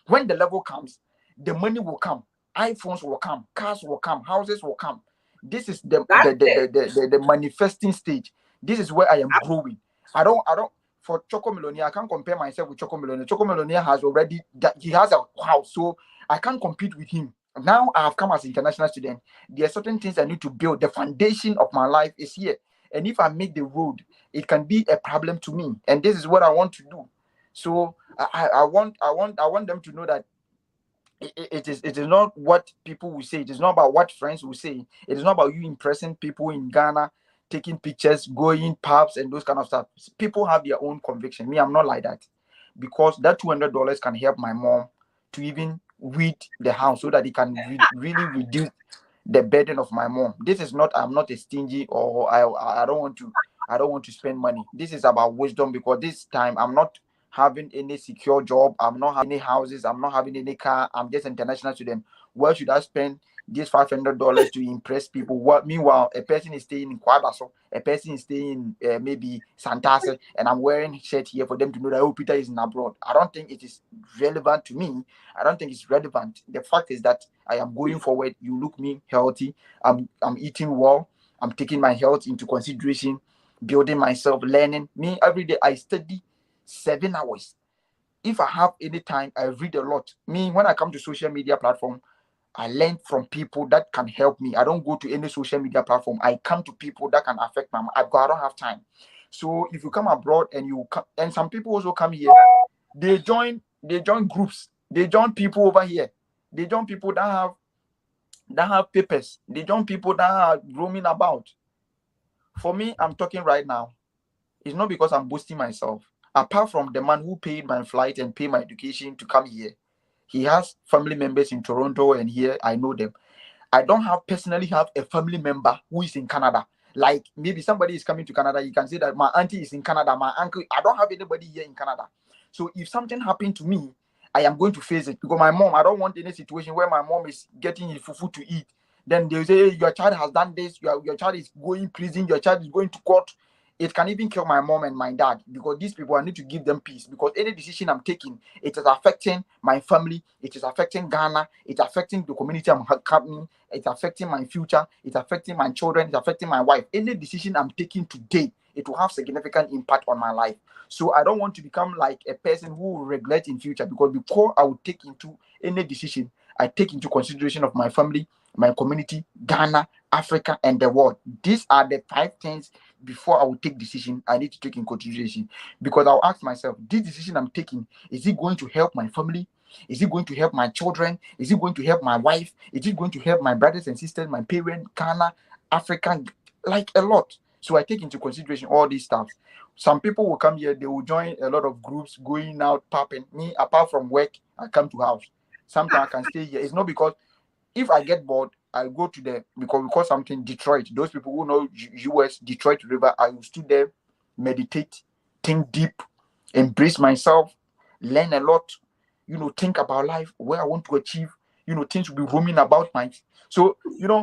Speaker 2: When the level comes, the money will come. iPhones will come. Cars will come. Houses will come. This is
Speaker 1: That's it.
Speaker 2: the manifesting stage. This is where I am growing. I don't for Choco Millionaire, I can't compare myself with Choco Millionaire. Choco Millionaire has already he has a house, so I can't compete with him. Now I have come as an international student. There are certain things I need to build. The foundation of my life is here. And if I make the road, it can be a problem to me. And this is what I want to do. So I want them to know that it is not what people will say. It is not about what friends will say. It is not about you impressing people in Ghana, taking pictures, going pubs and those kind of stuff. People have their own conviction. Me, I'm not like that, because that $200 can help my mom to even weed the house so that it can really reduce the burden of my mom. This is not, I'm not a stingy, or I don't want to spend money. This is about wisdom, because this time I'm not having any secure job, I'm not having any houses, I'm not having any car, I'm just an international student. Where should I spend this $500 to impress people? What meanwhile a person is staying in Kwadaso, a person is staying in maybe Santase, and I'm wearing shirt here for them to know that, oh, Peter is in abroad. I don't think it is relevant to me. I don't think it's relevant. The fact is that I am going forward. You look me healthy. I'm eating well. I'm taking my health into consideration, building myself, learning. Me every day I study 7 hours. If I have any time, I read a lot. Me, when I come to social media platform, I learn from people that can help me. I don't go to any social media platform. I come to people that can affect my. I don't have time. So if you come abroad and you come, and some people also come here, they join groups. They join people over here. They join people that have papers. They join people that are roaming about. For me, I'm talking right now. It's not because I'm boosting myself. Apart from the man who paid my flight and paid my education to come here, he has family members in Toronto and here. I know them. I don't have personally have a family member who is in Canada. Like maybe somebody is coming to Canada, you can say that my auntie is in Canada, my uncle. I don't have anybody here in Canada. So if something happened to me, I am going to face it, because my mom, I don't want any situation where my mom is getting his fufu to eat. Then they say, "Hey, your child has done this, your child is going prison, your child is going to court." It can even kill my mom and my dad, because these people, I need to give them peace, because any decision I'm taking, it is affecting my family, it is affecting Ghana, it's affecting the community I'm coming, it's affecting my future, it's affecting my children, it's affecting my wife. Any decision I'm taking today, it will have significant impact on my life. So I don't want to become like a person who will regret in future, because before I would take into any decision, I take into consideration of my family, my community, Ghana, Africa, and the world. These are the 5 things before I will take decision I need to take in consideration, because I'll ask myself, this decision I'm taking, is it going to help my family? Is it going to help my children? Is it going to help my wife? Is it going to help my brothers and sisters, my parents, Ghana, Africa, like a lot? So I take into consideration all these stuff. Some people will come here, they will join a lot of groups, going out, popping. Me, apart from work, I come to house. Sometimes I can stay here. It's not because if I get bored, I go to the because we call something Detroit. Those people who know US, Detroit River, I will stood there, meditate, think deep, embrace myself, learn a lot, think about life, where I want to achieve, things will be roaming about my. So,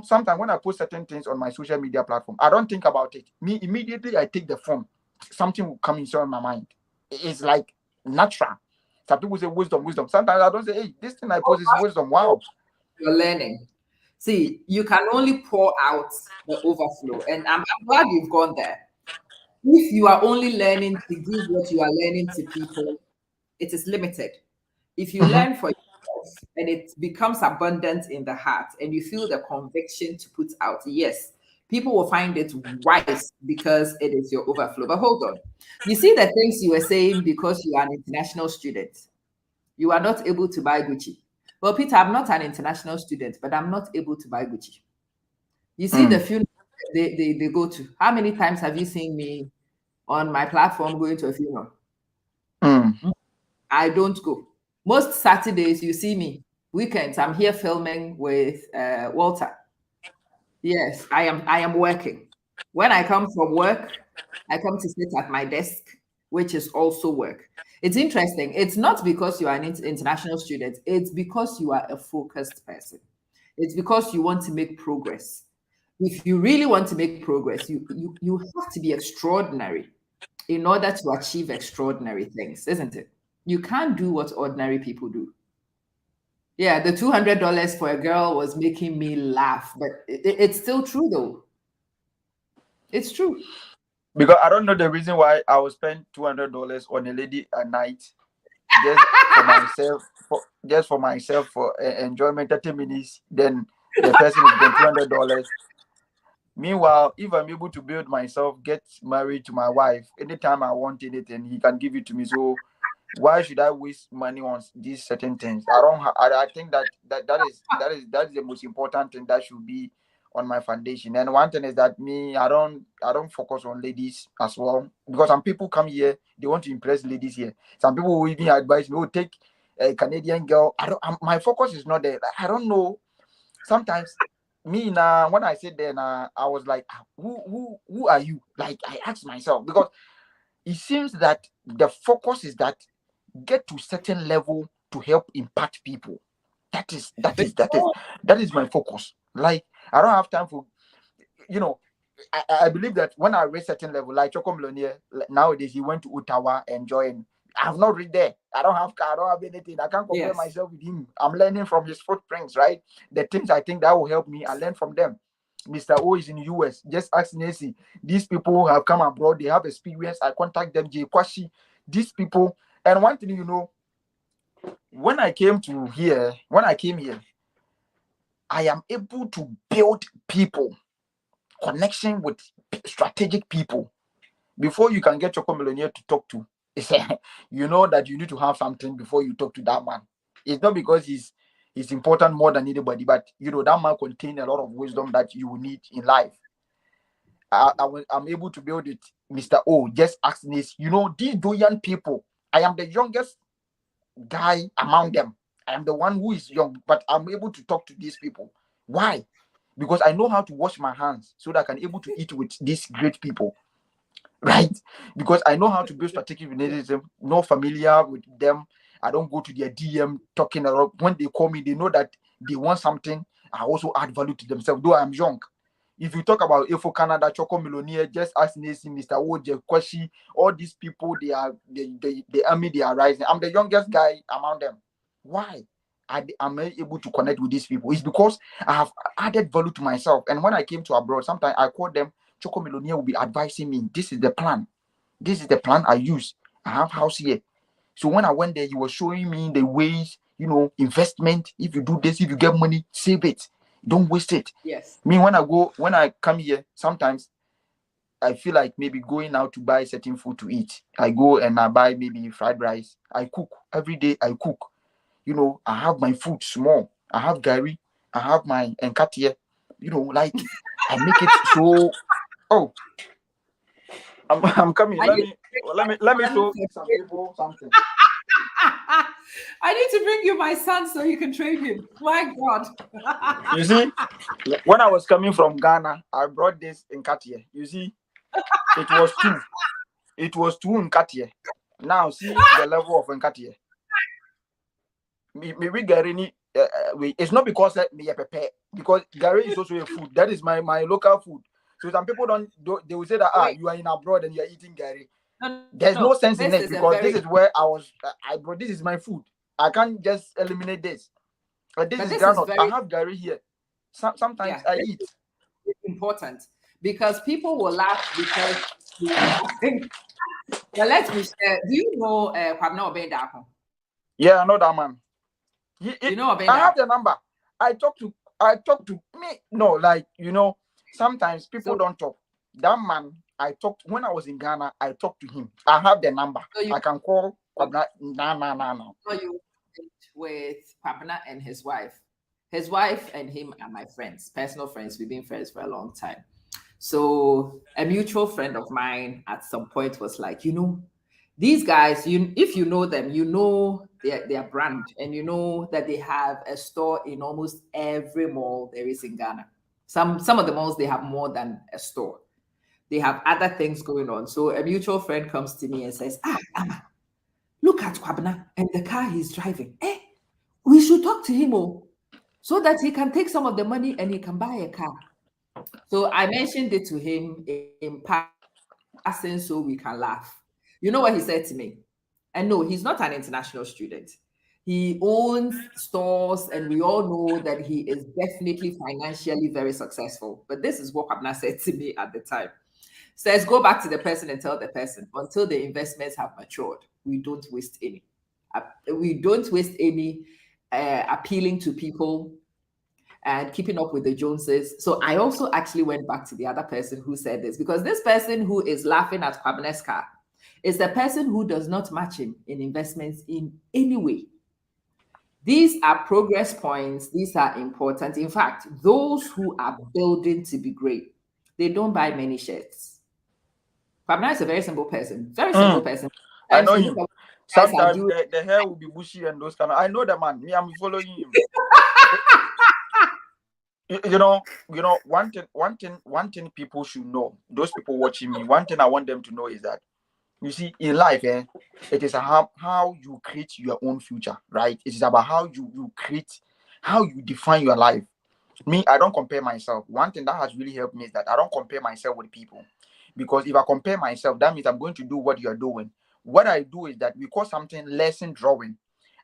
Speaker 2: sometimes when I post certain things on my social media platform, I don't think about it. Me, immediately I take the phone, something will come inside my mind. It's like natural. Some people say wisdom, wisdom. Sometimes I don't say, hey, this thing I post is wisdom. Wow.
Speaker 1: You're learning. See, you can only pour out the overflow. And I'm glad you've gone there. If you are only learning to give what you are learning to people, it is limited. If you
Speaker 2: Mhm.
Speaker 1: learn for yourself and it becomes abundant in the heart and you feel the conviction to put out, yes, people will find it wise because it is your overflow. But hold on. You see the things you were saying because you are an international student. You are not able to buy Gucci. Well, Peter, I'm not an international student, but I'm not able to buy Gucci. You see the
Speaker 2: Mm.
Speaker 1: funeral they go to. How many times have you seen me on my platform going to a funeral?
Speaker 2: Mm.
Speaker 1: I don't go. Most Saturdays, you see me. Weekends, I'm here filming with Walter. Yes, I am working. When I come from work, I come to sit at my desk, which is also work. It's interesting. It's not because you are an international student, it's because you are a focused person. It's because you want to make progress. If you really want to make progress, you have to be extraordinary in order to achieve extraordinary things, isn't it? You can't do what ordinary people do. Yeah, the $200 for a girl was making me laugh, but it's still true though. It's true.
Speaker 2: Because I don't know the reason why I will spend $200 on a lady a night just for myself, for enjoyment 30 minutes. Then the person is going $200. Meanwhile, if I'm able to build myself, get married to my wife, anytime I want anything, he can give it to me. So why should I waste money on these certain things? I don't. I think that is the most important thing that should be on my foundation. And one thing is that me, I don't focus on ladies as well, because some people come here, they want to impress ladies here. Some people will even advise me, oh, take a Canadian girl. My focus is not there. I don't know. Sometimes me now, when I sit there now, I was like, who are you? Like, I asked myself, because it seems that the focus is that get to certain level to help impact people. That is my focus. Like, I don't have time for, you know I believe that when I reach certain level, like Choco Millionaire, nowadays he went to Ottawa enjoying. I've not reached there. I don't have car, I don't have anything. I can't compare
Speaker 1: Yes.
Speaker 2: myself with him. I'm learning from his footprints, right? The things I think that will help me, I learn from them. Mr. O is in the US. Just ask Nancy. These people have come abroad, they have experience. I contact them, Jay Kwashi, these people. And one thing, when I came here, I am able to build people, connection with strategic people. Before you can get Choco Millionaire to talk to, it's, you know that you need to have something before you talk to that man. It's not because he's important more than anybody, but that man contains a lot of wisdom that you will need in life. I'm able to build it, Mr. O. Just ask this. These young people. I am the youngest guy among them. I am the one who is young, but I'm able to talk to these people. Why? Because I know how to wash my hands so that I can able to eat with these great people. Right? Because I know how to build strategic relationships, not familiar with them. I don't go to their DM talking a lot. When they call me, they know that they want something. I also add value to themselves, though I'm young. If you talk about Ifo Canada, Choco Millionaire, just ask Nancy, Mr. Oje, Kwashi, all these people, they army, they are rising. I'm the youngest guy among them. Why? I'm able to connect with these people. It's because I have added value to myself. And when I came to abroad, sometimes I call them. Choco Millionaire will be advising me. This is the plan. This is the plan I use. I have house here. So when I went there, he was showing me the ways, investment. If you do this, if you get money, save it. Don't waste it.
Speaker 1: Yes.
Speaker 2: Me, when I come here, sometimes I feel like maybe going out to buy certain food to eat. I go and I buy maybe fried rice. I cook. Every day I cook. I have my food small. I have Gary. I have my enkatia. Like I make it so. Oh, I'm coming.
Speaker 1: I
Speaker 2: Let
Speaker 1: need
Speaker 2: me
Speaker 1: to bring
Speaker 2: let me
Speaker 1: my
Speaker 2: let me
Speaker 1: son
Speaker 2: show
Speaker 1: to
Speaker 2: some
Speaker 1: train-
Speaker 2: people something.
Speaker 1: I need to bring you my son so you can train him. My God.
Speaker 2: You see, when I was coming from Ghana, I brought this in Katia. You see, it was two. It was two in Katia. Now see the level of Nkatia. Me Gary ni it's not because me a prepare because Gary is also a food. That is my local food. So some people they will say that
Speaker 1: Wait,
Speaker 2: you are in abroad and you are eating Gary.
Speaker 1: no,
Speaker 2: There's no sense in
Speaker 1: this
Speaker 2: it
Speaker 1: is a
Speaker 2: because this
Speaker 1: very,
Speaker 2: is where I brought this is my food. I can't just eliminate this. This
Speaker 1: but
Speaker 2: is
Speaker 1: this is
Speaker 2: granite. I
Speaker 1: very,
Speaker 2: have Gary here. Sometimes
Speaker 1: yeah,
Speaker 2: I
Speaker 1: this
Speaker 2: eat.
Speaker 1: is important because people will laugh because you are laughing. But let me share. Do you know Kwabena Obendako?
Speaker 2: Yeah, I know that man.
Speaker 1: You know
Speaker 2: I
Speaker 1: Obendako?
Speaker 2: have the number. I talk to me. No, like sometimes people
Speaker 1: So,
Speaker 2: don't talk. That man, I talked when I was in Ghana. I talked to him. I have the number.
Speaker 1: so you,
Speaker 2: I can call.
Speaker 1: okay,
Speaker 2: Nah.
Speaker 1: so you with Kwabena and his wife. His wife and him are my friends, personal friends. We've been friends for a long time. So a mutual friend of mine at some point was like, these guys, if you know them, you know their brand, and you know that they have a store in almost every mall there is in Ghana. Some of the malls they have more than a store. They have other things going on. So a mutual friend comes to me and says, Amma, look at Kwabena and the car he's driving. We should talk to him so that he can take some of the money and he can buy a car. So I mentioned it to him in passing so we can laugh. You know what he said to me? And no, he's not an international student. He owns stores, and we all know that he is definitely financially very successful. But this is what Abna said to me at the time. Says, go back to the person and tell the person until the investments have matured, we don't waste any. We don't waste any appealing to people and keeping up with the Joneses. So I also actually went back to the other person who said this, because this person who is laughing at Kwabene's car is the person who does not match him in investments in any way. These are progress points. These are important. In fact, those who are building to be great, they don't buy many shirts. Kwabena is a very simple person. Very simple
Speaker 2: Mm,
Speaker 1: person.
Speaker 2: I
Speaker 1: Sometimes
Speaker 2: know
Speaker 1: you look
Speaker 2: him.
Speaker 1: at what guys are
Speaker 2: Sometimes
Speaker 1: doing.
Speaker 2: the hair will be bushy and those kind of. I know the man. Me, I'm following him. One thing people should know. Those people watching me. One thing I want them to know is that you see in life, it is how you create your own future, right? It is about how you create, how you define your life. Me, I don't compare myself. One thing that has really helped me is that I don't compare myself with people, because if I compare myself, that means I'm going to do what you're doing. What I do is that we call something lesson drawing.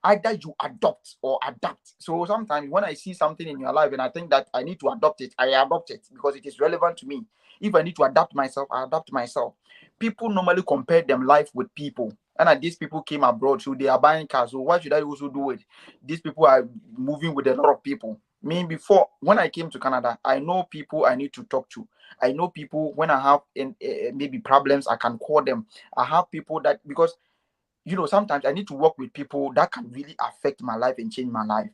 Speaker 2: Either you adopt or adapt. So sometimes when I see something in your life and I think that I need to adopt it, I adopt it because it is relevant to me. If I need to adapt myself, I adapt myself. People normally compare them life with people. And these people came abroad, so they are buying cars. So what should I also do with these people? Are moving with a lot of people. Me before, when I came to Canada, I know people I need to talk to. I know people when I have maybe problems, I can call them. I have people that, because sometimes I need to work with people that can really affect my life and change my life.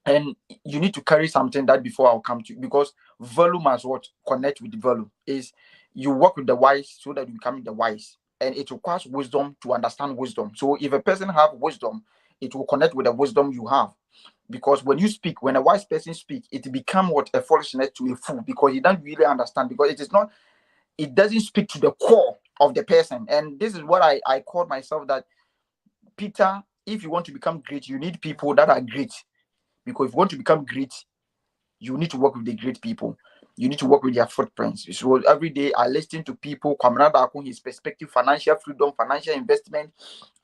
Speaker 2: And you need to carry something that before I'll come to you, because value must what connect with value. Is you work with the wise so that you become the wise, and it requires wisdom to understand wisdom. So if a person have wisdom, it will connect with the wisdom you have. Because when you speak, when a wise person speak, it become what a foolishness to a fool, because he doesn't really understand, because it doesn't speak to the core of the person. And this is what I called myself, that Peter, if you want to become great, you need people that are great. Because if you want to become great, you need to work with the great people. You need to work with their footprints. So every day I listen to people, Kwamina Bako, his perspective, financial freedom, financial investment.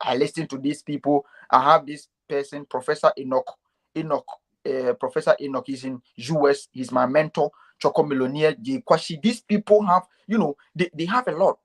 Speaker 2: I listen to these people. I have this person, Professor Enoch, Professor Enoch is in US. He's my mentor. Choco Millionaire, J Kwashi. These people have, they have a lot.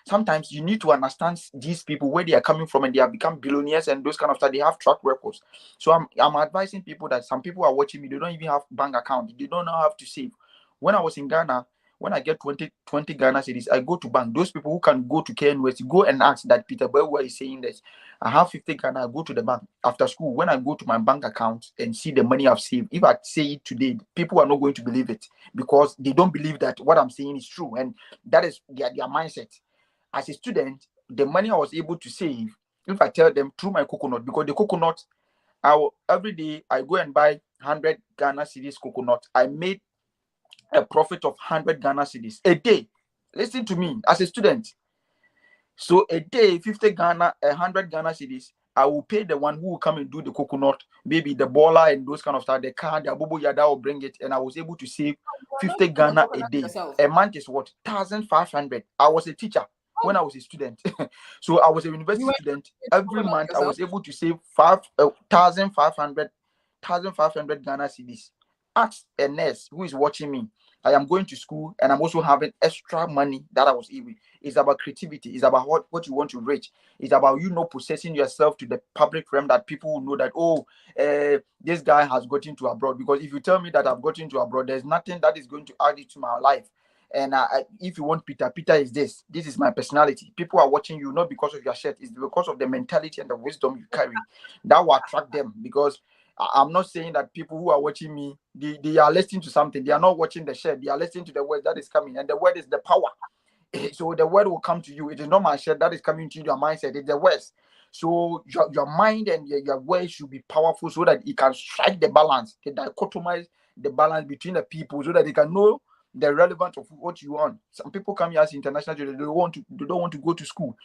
Speaker 2: Sometimes you need to understand these people, where they are coming from, and they have become billionaires and those kind of stuff. They have track records. So I'm advising people that some people are watching me, they don't even have bank account, they don't know how to save. When I was in Ghana, When I get 20 Ghana cedis, I go to bank. Those people who can go to KNWS, go and ask that Peter Bawuah is saying this. I have 50 Ghana, I go to the bank. After school, when I go to my bank account and see the money I've saved, if I say it today, people are not going to believe it because they don't believe that what I'm saying is true. And that is their mindset. As a student, the money I was able to save, if I tell them through my coconut, because the coconut, every day I go and buy 100 Ghana cedis coconut. I made a profit of 100 Ghana cedis a day. Listen to me, as a student. So a day, 50 Ghana, 100 Ghana cedis. I will pay the one who will come and do the coconut, maybe the baller and those kind of stuff. The car, the abubu yada will bring it, and I was able to save
Speaker 1: You're not
Speaker 2: 50
Speaker 1: doing the
Speaker 2: Ghana a
Speaker 1: coconut
Speaker 2: day.
Speaker 1: yourself.
Speaker 2: A month is what? 1,500. I was a teacher when I was a student. So I was a
Speaker 1: You
Speaker 2: university
Speaker 1: were
Speaker 2: student.
Speaker 1: doing the
Speaker 2: Every
Speaker 1: coconut
Speaker 2: month I
Speaker 1: yourself.
Speaker 2: was able to save 1,500 Ghana cedis. Ask a nurse who is watching me. I am going to school and I'm also having extra money that I was able. It's about creativity. It's about what you want to reach. It's about you not possessing yourself to the public realm that people will know that, oh, this guy has gotten to abroad. Because if you tell me that I've gotten to abroad, there's nothing that is going to add it to my life. And if you want Peter, Peter is this. This is my personality. People are watching you not because of your shirt. It's because of the mentality and the wisdom you carry. That will attract them. Because I'm not saying that people who are watching me, they are listening to something. They are not watching the shirt. They are listening to the word that is coming. And the word is the power. So the word will come to you. It is not my shirt that is coming to your mindset. It's the words. So your mind and your words should be powerful so that it can strike the balance, to dichotomize the balance between the people so that they can know the relevance of what you want. Some people come here as international students, they don't want to go to school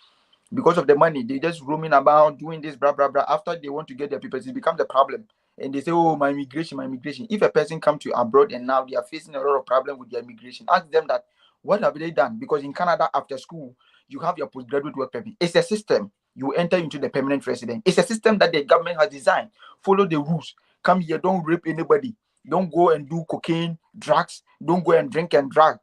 Speaker 2: because of the money. They just roaming about doing this, blah blah blah. After they want to get their papers, it becomes a problem. And they say, oh, my immigration, my immigration. If a person come to abroad and now they are facing a lot of problem with their immigration, ask them that what have they done? Because in Canada, after school, you have your postgraduate work permit. It's a system. You enter into the permanent resident. It's a system that the government has designed. Follow the rules. Come here, don't rape anybody. Don't go and do cocaine, drugs. Don't go and drink and drug.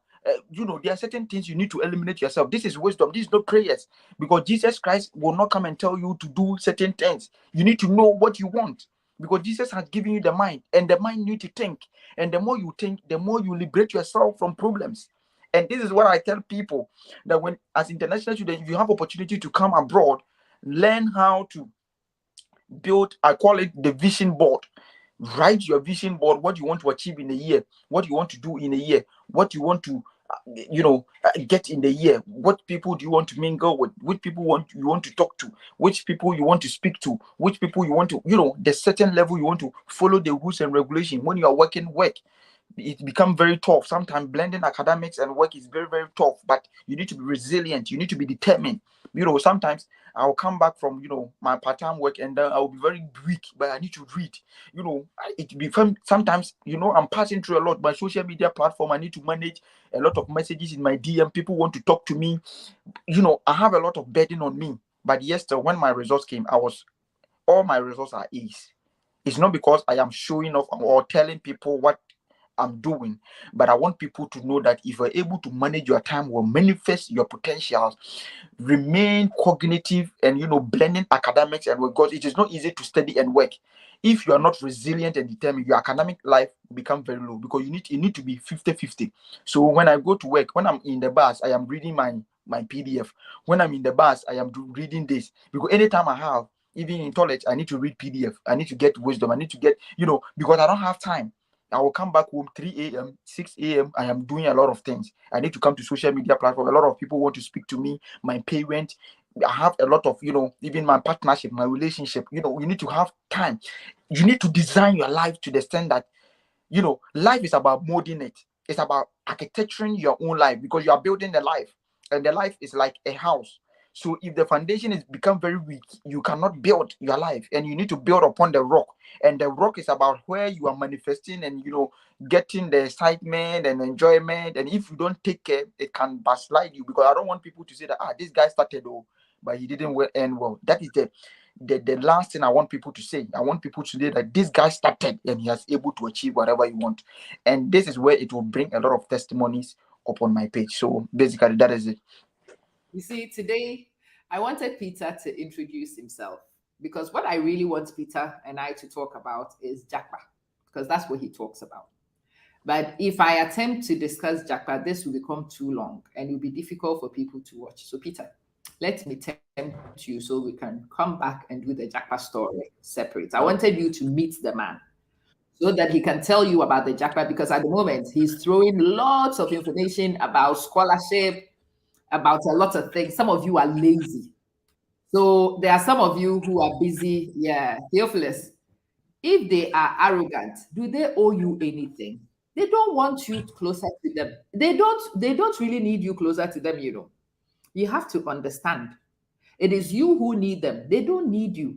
Speaker 2: There are certain things you need to eliminate yourself. This is wisdom. This is not prayers. Because Jesus Christ will not come and tell you to do certain things. You need to know what you want. Because Jesus has given you the mind, and the mind need to think. And the more you think, the more you liberate yourself from problems. And this is what I tell people, that when, as international students, if you have opportunity to come abroad, learn how to build, I call it the vision board. Write your vision board, what you want to achieve in a year, what you want to do in a year, what you want to get in the year, what people do you want to mingle with, which people you want to talk to, which people you want to speak to, which people you want to, the certain level you want to follow the rules and regulation. When you are work, it becomes very tough. Sometimes blending academics and work is very, very tough, but you need to be resilient. You need to be determined. Sometimes I'll come back from, my part-time work, and then I'll be very weak, but I need to read. It becomes sometimes, I'm passing through a lot. My social media platform, I need to manage a lot of messages in my DM. People want to talk to me. I have a lot of burden on me. But yesterday, when my results came, all my results are A's. It's not because I am showing off or telling people what I'm doing, but I want people to know that if you're able to manage your time or manifest your potentials, remain cognitive and blending academics and work, because it is not easy to study and work. If you are not resilient and determined, your academic life become very low, because you need to be 50-50. So when I go to work, when I'm in the bus, I am reading my PDF. When I'm in the bus, I am reading this, because anytime I have, even in college, I need to read PDF. I need to get wisdom. I need to get, because I don't have time. I will come back home 3 a.m., 6 a.m. I am doing a lot of things. I need to come to social media platform. A lot of people want to speak to me. My parents, I have a lot of, even my partnership, my relationship. You need to have time. You need to design your life to the extent that, life is about molding it. It's about architecturing your own life, because you are building the life. And the life is like a house. So if the foundation is become very weak, you cannot build your life, and you need to build upon the rock. And the rock is about where you are manifesting and getting the excitement and enjoyment. And if you don't take care, it can backslide you, because I don't want people to say that this guy started but he didn't end well. That is the last thing I want people to say. I want people to say that this guy started and he has able to achieve whatever he want. And this is where it will bring a lot of testimonies upon my page. So basically that is it.
Speaker 1: You see, today I wanted Peter to introduce himself because what I really want Peter and I to talk about is Jackpa, because that's what he talks about. But if I attempt to discuss Jackpot, this will become too long and it will be difficult for people to watch. So, Peter, let me tempt you so we can come back and do the Jackpot story separate. I wanted you to meet the man so that he can tell you about the Jackpot, because at the moment he's throwing lots of information about scholarship, about a lot of things. Some of you are lazy. So there are some of you who are busy. Yeah, Theophilus, if they are arrogant, do they owe you anything? They don't want you closer to them. They don't really need you closer to them, you know. You have to understand. It is you who need them. They don't need you.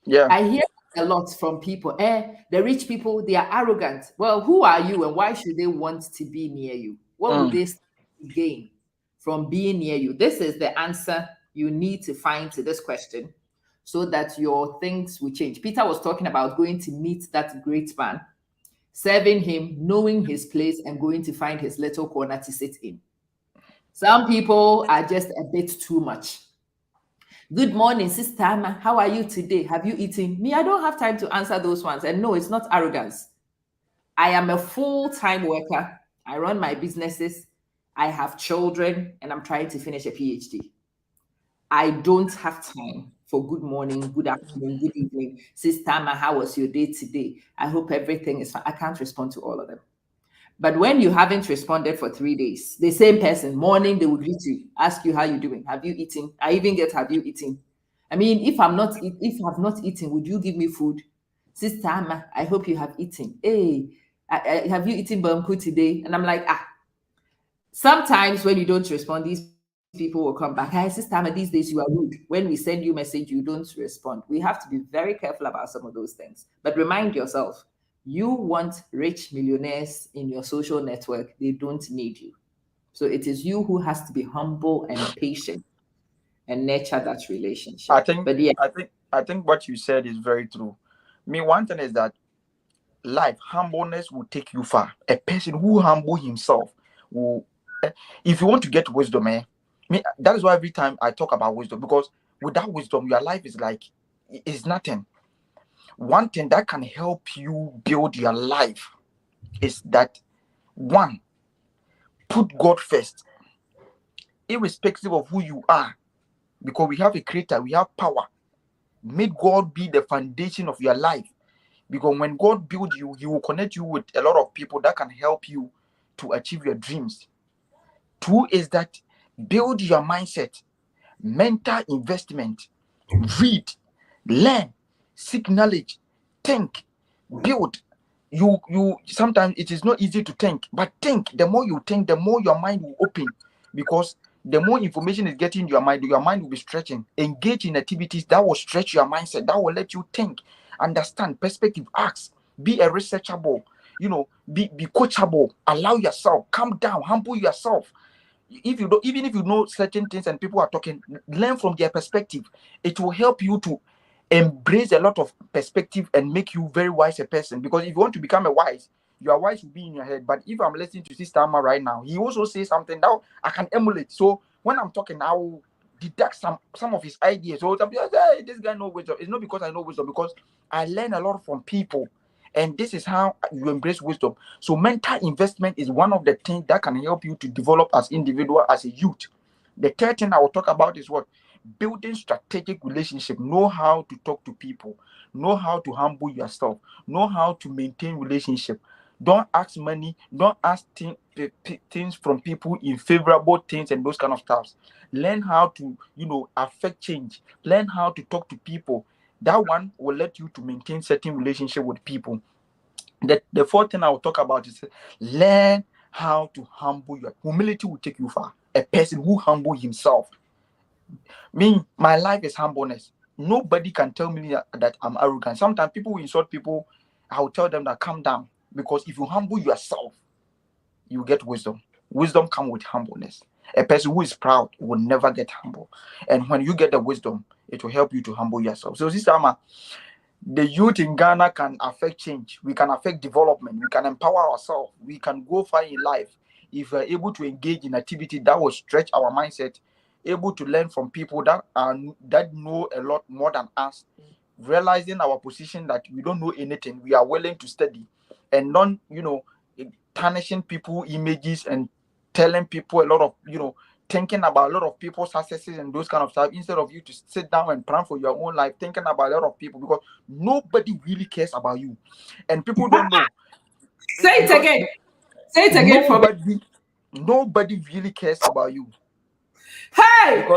Speaker 2: Yeah.
Speaker 1: I hear a lot from people. The rich people, they are arrogant. Well, who are you and why should they want to be near you? What would
Speaker 2: Mm.
Speaker 1: they gain from being near you? This is the answer you need to find to this question so that your things will change. Peter was talking about going to meet that great man, serving him, knowing his place, and going to find his little corner to sit in. Some people are just a bit too much. Good morning, Sister Amma. How are you today? Have you eaten? Me, I don't have time to answer those ones. And no, it's not arrogance. I am a full-time worker. I run my businesses. I have children, and I'm trying to finish a PhD. I don't have time for good morning, good afternoon, good evening. Sister Amma, how was your day today? I hope everything is fine. I can't respond to all of them. But when you haven't responded for 3 days, the same person, morning, they will greet you, ask you how you're doing. Have you eaten? I even get, have you eaten? I mean, if I've not eaten, would you give me food? Sister Amma, I hope you have eaten. Hey, have you eaten bamku today? And I'm like, sometimes when you don't respond, these people will come back. Hi, Sister Amma, these days you are rude. When we send you message, you don't respond. We have to be very careful about some of those things. But remind yourself, you want rich millionaires in your social network. They don't need you. So it is you who has to be humble and patient and nurture that
Speaker 2: I
Speaker 1: relationship.
Speaker 2: think
Speaker 1: But yeah,
Speaker 2: I think what you said is very true. Me, one thing is that life humbleness will take you far. A person who humble himself will. If you want to get wisdom, me, that is why every time I talk about wisdom, because without wisdom, your life is like is nothing. One thing that can help you build your life is that one, put God first, irrespective of who you are, because we have a creator, we have power. Make God be the foundation of your life. Because when God builds you, He will connect you with a lot of people that can help you to achieve your dreams. Two is that build your mindset, mental investment, read, learn, seek knowledge, think, build. You sometimes it is not easy to think, but think. The more you think, the more your mind will open, because the more information is getting in your mind will be stretching. Engage in activities that will stretch your mindset, that will let you think, understand, perspective, ask, be a researchable, be coachable, allow yourself, calm down, humble yourself. If you don't, even if you know certain things and people are talking, learn from their perspective. It will help you to embrace a lot of perspective and make you very wise a person. Because if you want to become a wise, your wise will be in your head. But if I'm listening to Sister Amma right now, he also says something that I can emulate. So when I'm talking, I will deduct some of his ideas. So I'm just, hey, this guy knows wisdom. It's not because I know wisdom, because I learn a lot from people. And this is how you embrace wisdom. So mental investment is one of the things that can help you to develop as individual, as a youth. The third thing I will talk about is what? Building strategic relationship. Know how to talk to people. Know how to humble yourself. Know how to maintain relationship. Don't ask money. Don't ask things from people in favorable things and those kind of stuffs. Learn how to, affect change. Learn how to talk to people. That one will let you to maintain certain relationship with people. The fourth thing I will talk about is learn how to humble your humility will take you far. A person who humble himself. Me, my life is humbleness. Nobody can tell me that I'm arrogant. Sometimes people will insult people. I will tell them that calm down. Because if you humble yourself, you get wisdom. Wisdom comes with humbleness. A person who is proud will never get humble. And when you get the wisdom, it will help you to humble yourself. So, Sister Amma, the youth in Ghana can affect change. We can affect development. We can empower ourselves. We can go far in life if we're able to engage in activity that will stretch our mindset, able to learn from people that know a lot more than us, realizing our position that we don't know anything. We are willing to study and don't, tarnishing people images and telling people a lot of, thinking about a lot of people's successes and those kind of stuff, instead of you to sit down and plan for your own life, thinking about a lot of people, because nobody really cares about you, and people don't know.
Speaker 1: Say it
Speaker 2: Because
Speaker 1: again. Say it again for me.
Speaker 2: nobody really cares about you.
Speaker 1: Hey!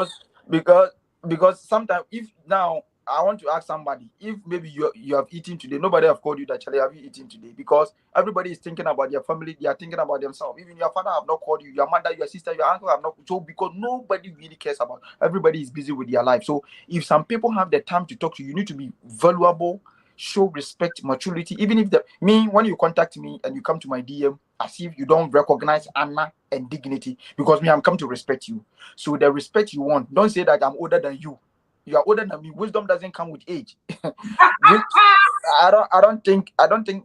Speaker 2: Because sometimes, if now I want to ask somebody, if maybe you have eaten today, nobody have called you that, Charlie, have you eaten today? Because everybody is thinking about their family, they are thinking about themselves. Even your father have not called you, your mother, your sister, your uncle have not. So because nobody really cares about, everybody is busy with their life. So if some people have the time to talk to you, you need to be valuable, show respect, maturity. Even if when you contact me and you come to my DM as if you don't recognize honor and dignity, because me, I'm come to respect you. So the respect you want, don't say that I'm older than you. You are older than me. Wisdom doesn't come with age. I don't think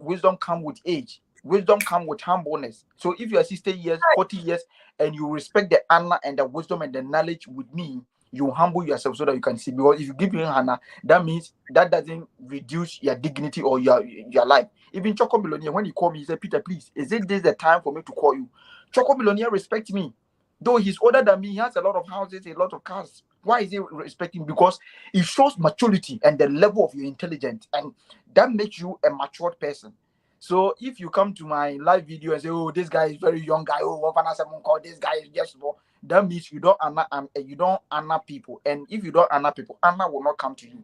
Speaker 2: wisdom come with age. Wisdom come with humbleness. So if you are 60 years, 40 years, and you respect the honor and the wisdom and the knowledge with me, you humble yourself so that you can see. Because if you give me honor, that means that doesn't reduce your dignity or your life. Even Choco Millionaire, when he called me, he said, Peter, please, is it this the time for me to call you? Choco Millionaire respect me. Though he's older than me, he has a lot of houses, a lot of cars. Why is he respecting? Because it shows maturity and the level of your intelligence, and that makes you a matured person. So if you come to my live video and say, "Oh, this guy is very young guy. Oh, what can someone call this guy is just small," that means you don't honor people. And if you don't honor people, honor will not come to you.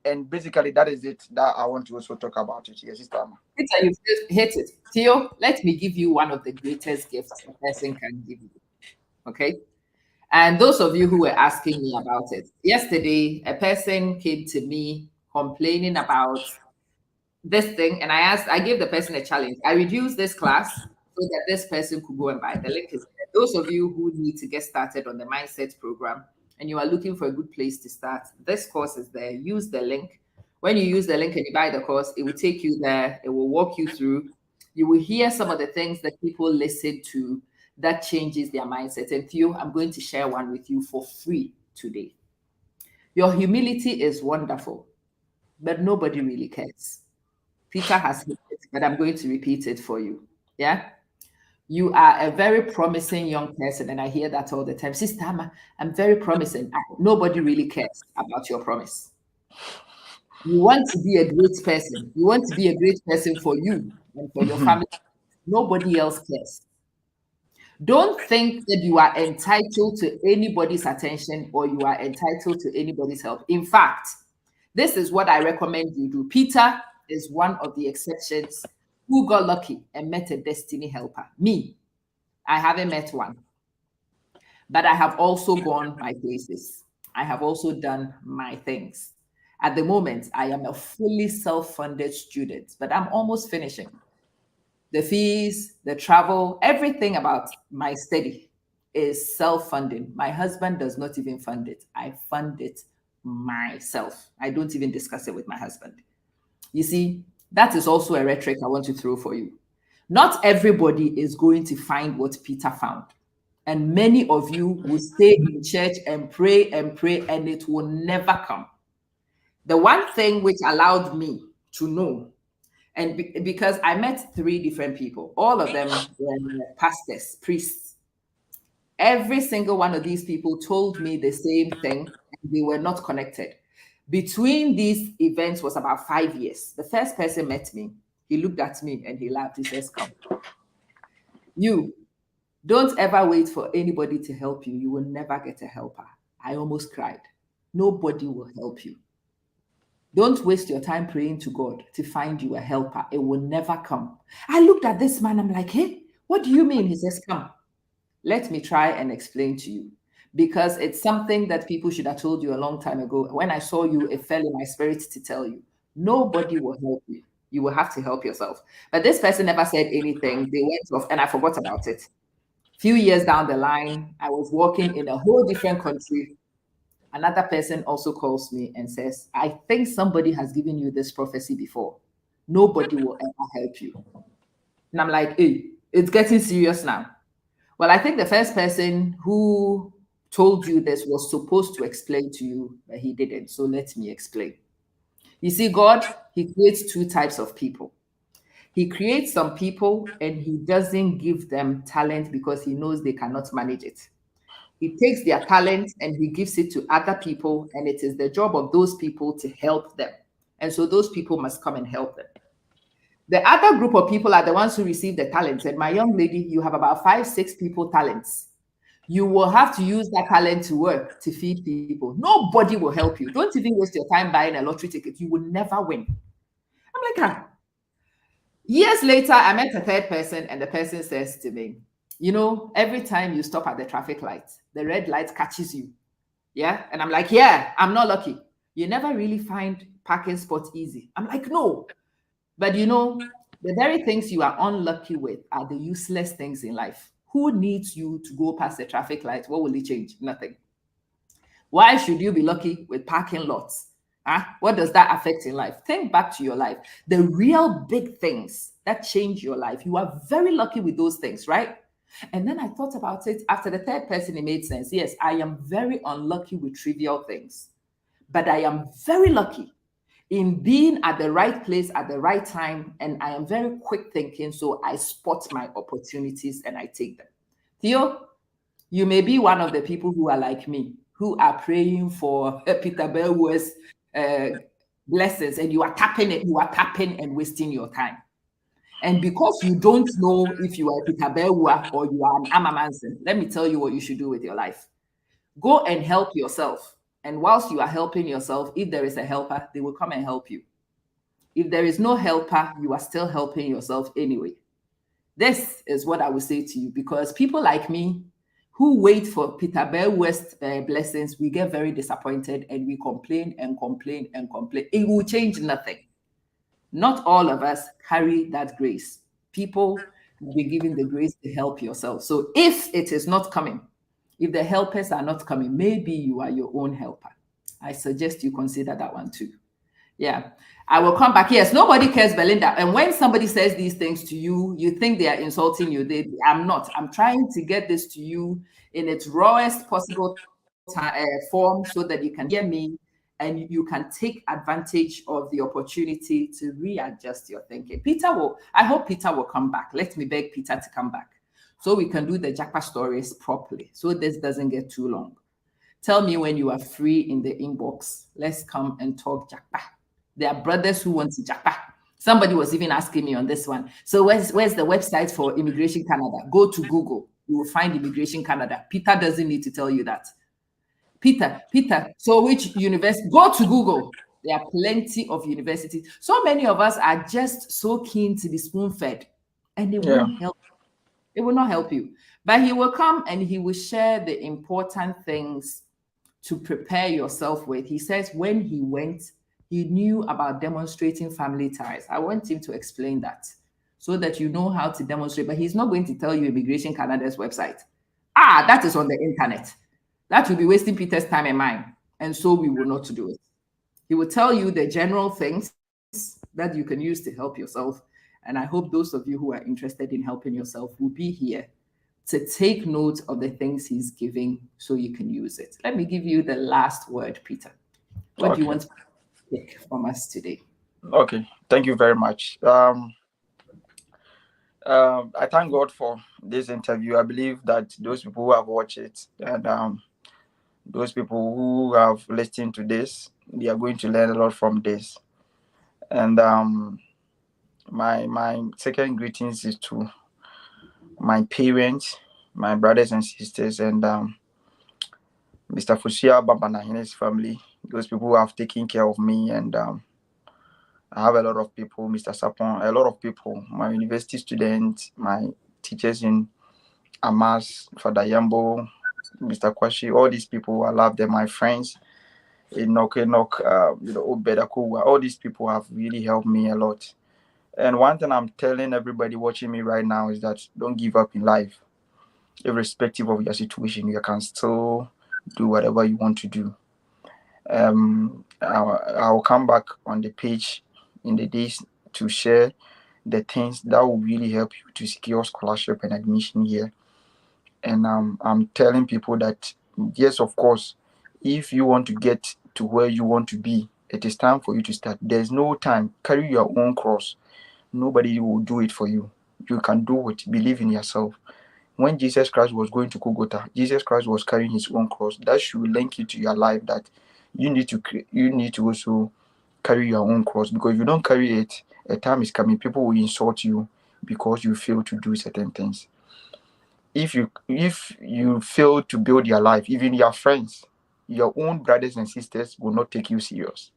Speaker 2: And basically, that is it that I want to also talk about it. Yes, sister.
Speaker 1: Peter, you've just hit it. Theo, let me give you one of the greatest gifts a person can give you. Okay? And those of you who were asking me about it, yesterday, a person came to me complaining about this thing, and I gave the person a challenge. I reduced this class so that this person could go and buy. The link is there. Those of you who need to get started on the mindset program and you are looking for a good place to start, this course is there. Use the link. When you use the link and you buy the course, it will take you there. It will walk you through. You will hear some of the things that people listen to that changes their mindset. And Theo, I'm going to share one with you for free today. Your humility is wonderful, but nobody really cares. Peter has hit it, but I'm going to repeat it for you. Yeah. You are a very promising young person, and I hear that all the time. Sister Amma, I'm very promising. Nobody really cares about your promise. You want to be a great person. You want to be a great person for you and for your family. Nobody else cares. Don't think that you are entitled to anybody's attention or you are entitled to anybody's help. In fact, this is what I recommend you do. Peter is one of the exceptions who got lucky and met a destiny helper. Me, I haven't met one, but I have also gone my places. I have also done my things. At the moment, I am a fully self-funded student, but I'm almost finishing. The fees, the travel, everything about my study is self-funding. My husband does not even fund it. I fund it myself. I don't even discuss it with my husband. You see, that is also a rhetoric I want to throw for you. Not everybody is going to find what Peter found. And many of you will stay in church and pray, and it will never come. The one thing which allowed me to know, and because I met 3 different people, all of them were pastors, priests. Every single one of these people told me the same thing, and they were not connected. Between these events was about 5 years. The first person met me. He looked at me and he laughed. He says, "Come, you don't ever wait for anybody to help you. You will never get a helper." I almost cried. Nobody will help you. Don't waste your time praying to God to find you a helper. It will never come. I looked at this man. I'm like, "Hey, what do you mean?" He says, "Come, let me try and explain to you." Because it's something that people should have told you a long time ago. When I saw you, it fell in my spirit to tell you. Nobody will help you. You will have to help yourself. But this person never said anything. They went off and I forgot about it. Few years down the line, I was working in a whole different country. Another person also calls me and says, "I think somebody has given you this prophecy before. Nobody will ever help you." And I'm like, "Hey, it's getting serious now." Well, I think the first person who told you this was supposed to explain to you, but he didn't. So let me explain. You see, God, he creates 2 types of people. He creates some people and he doesn't give them talent because he knows they cannot manage it. He takes their talent and he gives it to other people, and it is the job of those people to help them. And so those people must come and help them. The other group of people are the ones who receive the talents. And my young lady, you have about 5, 6 people talents. You will have to use that talent to work to feed people. Nobody will help you. Don't even waste your time buying a lottery ticket. You will never win. I'm like, ah. Years later, I met a third person, and the person says to me, you know, every time you stop at the traffic light, the red light catches you. Yeah. And I'm like, yeah, I'm not lucky. You never really find parking spots easy. I'm like, no. But you know, the very things you are unlucky with are the useless things in life. Who needs you to go past the traffic light? What will it change? Nothing. Why should you be lucky with parking lots? Huh? What does that affect in life? Think back to your life. The real big things that change your life, you are very lucky with those things, right? And then I thought about it. After the third person, it made sense. Yes, I am very unlucky with trivial things, but I am very lucky in being at the right place at the right time. And I am very quick thinking, so I spot my opportunities and I take them. Theo, you may be one of the people who are like me, who are praying for Peter Bawuah's blessings, and you are tapping and wasting your time. And because you don't know if you are Peter Bawuah or you are an Amamanson, let me tell you what you should do with your life. Go and help yourself. And whilst you are helping yourself, if there is a helper, they will come and help you. If there is no helper, you are still helping yourself anyway. This is what I would say to you, because people like me who wait for Peter Bawuah's blessings, we get very disappointed and we complain and complain and complain. It will change nothing. Not all of us carry that grace. People will be given the grace to help yourself. So if it is not coming, if the helpers are not coming, maybe you are your own helper. I suggest you consider that one too. Yeah, I will come back. Yes, nobody cares, Belinda. And when somebody says these things to you, you think they are insulting you. I'm not. I'm trying to get this to you in its rawest possible form so that you can hear me and you can take advantage of the opportunity to readjust your thinking. I hope Peter will come back. Let me beg Peter to come back so we can do the Japa stories properly, so this doesn't get too long. Tell me when you are free in the inbox. Let's come and talk Japa. There are brothers who want to Japa. Somebody was even asking me on this one. So where's the website for Immigration Canada? Go to Google. You will find Immigration Canada. Peter doesn't need to tell you that. Peter, so which university? Go to Google. There are plenty of universities. So many of us are just so keen to be spoon-fed, and it won't help. It will not help you. But he will come and he will share the important things to prepare yourself with. He says when he went, he knew about demonstrating family ties. I want him to explain that so that you know how to demonstrate. But he's not going to tell you Immigration Canada's website. That is on the internet. That will be wasting Peter's time and mine. And so we will not do it. He will tell you the general things that you can use to help yourself. And I hope those of you who are interested in helping yourself will be here to take note of the things he's giving so you can use it. Let me give you the last word, Peter. What do you want to take from us today?
Speaker 2: Okay, thank you very much. I thank God for this interview. I believe that those people who have watched it and those people who have listened to this, they are going to learn a lot from this. And my second greetings is to my parents, my brothers and sisters, and Mr. Fusia Babana and his family, those people who have taken care of me. And I have a lot of people, Mr. Sapon, a lot of people, my university students, my teachers in Amas, Father Yambo, Mr. Kwashi, all these people, I love them, my friends, Obedakuwa, all these people have really helped me a lot. And one thing I'm telling everybody watching me right now is that don't give up in life. Irrespective of your situation, you can still do whatever you want to do. I'll come back on the page in the days to share the things that will really help you to secure scholarship and admission here. And I'm telling people that, yes, of course, if you want to get to where you want to be, it is time for you to start. There's no time. Carry your own cross. nobody will do it for you. You can do it. Believe in yourself. When Jesus Christ was going to Golgotha, Jesus Christ was carrying his own cross. That should link you to your life, that you need to also carry your own cross, because if you don't carry it, a time is coming, people will insult you because you fail to do certain things. If you fail to build your life, even your friends, your own brothers and sisters will not take you serious,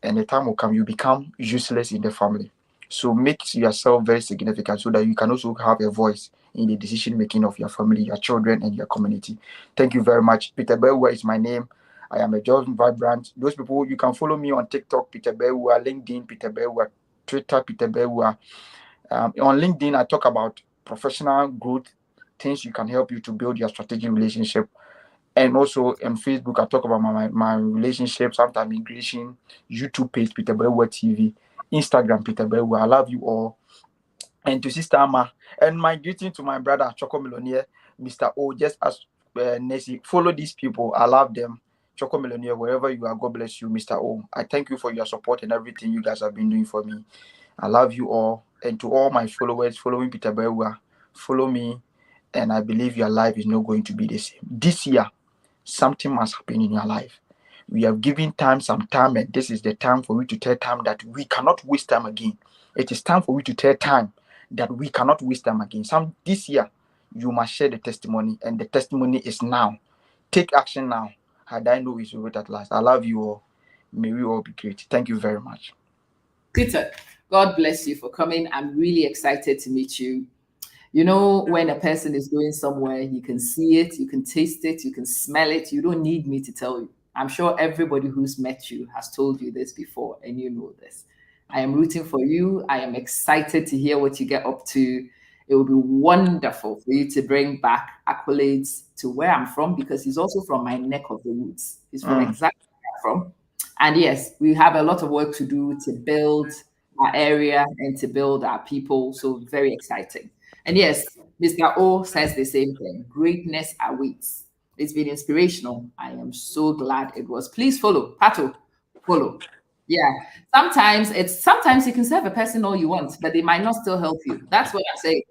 Speaker 2: and the time will come you become useless in the family. So make yourself very significant so that you can also have a voice in the decision making of your family, your children, and your community. Thank you very much. Peter Bawuah is my name. I am a Just Vibrant. Those people, you can follow me on TikTok, Peter Bawuah, LinkedIn, Peter Bawuah, Twitter, Peter Bawuah. On LinkedIn, I talk about professional growth, things you can help you to build your strategic relationship. And also on Facebook, I talk about my relationship, sometimes immigration, YouTube page, Peter Bawuah TV, Instagram, Peter Bawuah. I love you all. And to Sister Amma, and my greeting to my brother, Choco Millionaire, Mr. O, just as Nessie, follow these people. I love them. Choco Millionaire, wherever you are, God bless you, Mr. O. I thank you for your support and everything you guys have been doing for me. I love you all. And to all my followers following Peter Bawuah, follow me. And I believe your life is not going to be the same. This year, something must happen in your life. We have given time some time, and this is the time for you to tell time that we cannot waste time again. It is time for you to tell time that we cannot waste time again. This year, you must share the testimony, and the testimony is now. Take action now. Had I know it's over at last. I love you all. May we all be great. Thank you very much.
Speaker 1: Peter, God bless you for coming. I'm really excited to meet you. You know, when a person is going somewhere, you can see it, you can taste it, you can smell it. You don't need me to tell you. I'm sure everybody who's met you has told you this before, and you know this. I am rooting for you. I am excited to hear what you get up to. It will be wonderful for you to bring back accolades to where I'm from, because he's also from my neck of the woods. He's from exactly where I'm from. And yes, we have a lot of work to do to build our area and to build our people. So very exciting. And yes, Mr. O says the same thing. Greatness awaits. It's been inspirational. I am so glad it was. Please follow. Pato, follow. Yeah. Sometimes you can serve a person all you want, but they might not still help you. That's what I say.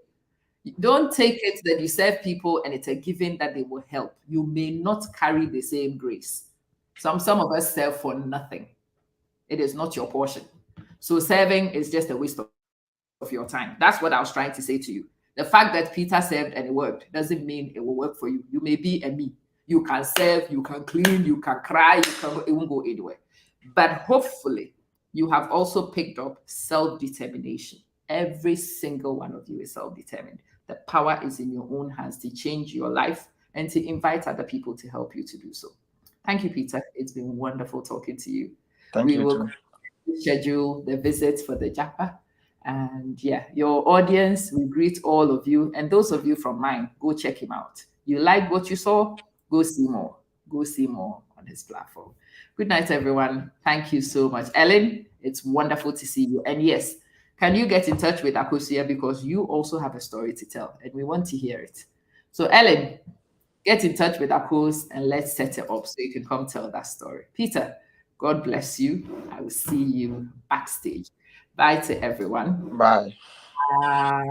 Speaker 1: Don't take it that you serve people and it's a given that they will help. You may not carry the same grace. Some of us serve for nothing. It is not your portion. So serving is just a waste of your time. That's what I was trying to say to you. The fact that Peter served and it worked doesn't mean it will work for you. You may be a me. You can serve, you can clean, you can cry, it won't go anywhere. But hopefully, you have also picked up self-determination. Every single one of you is self-determined. The power is in your own hands to change your life and to invite other people to help you to do so. Thank you, Peter. It's been wonderful talking to you.
Speaker 2: Thank
Speaker 1: We
Speaker 2: you
Speaker 1: will
Speaker 2: too.
Speaker 1: schedule the visits for the Japa. And yeah, your audience, we greet all of you. And those of you from mine, go check him out. You like what you saw? Go see more. Go see more on his platform. Good night, everyone. Thank you so much. Ellen, it's wonderful to see you. And yes, can you get in touch with Akosia, because you also have a story to tell and we want to hear it. So Ellen, get in touch with Akos and let's set it up so you can come tell that story. Peter, God bless you. I will see you backstage. Bye to everyone.
Speaker 2: Bye.
Speaker 1: Bye.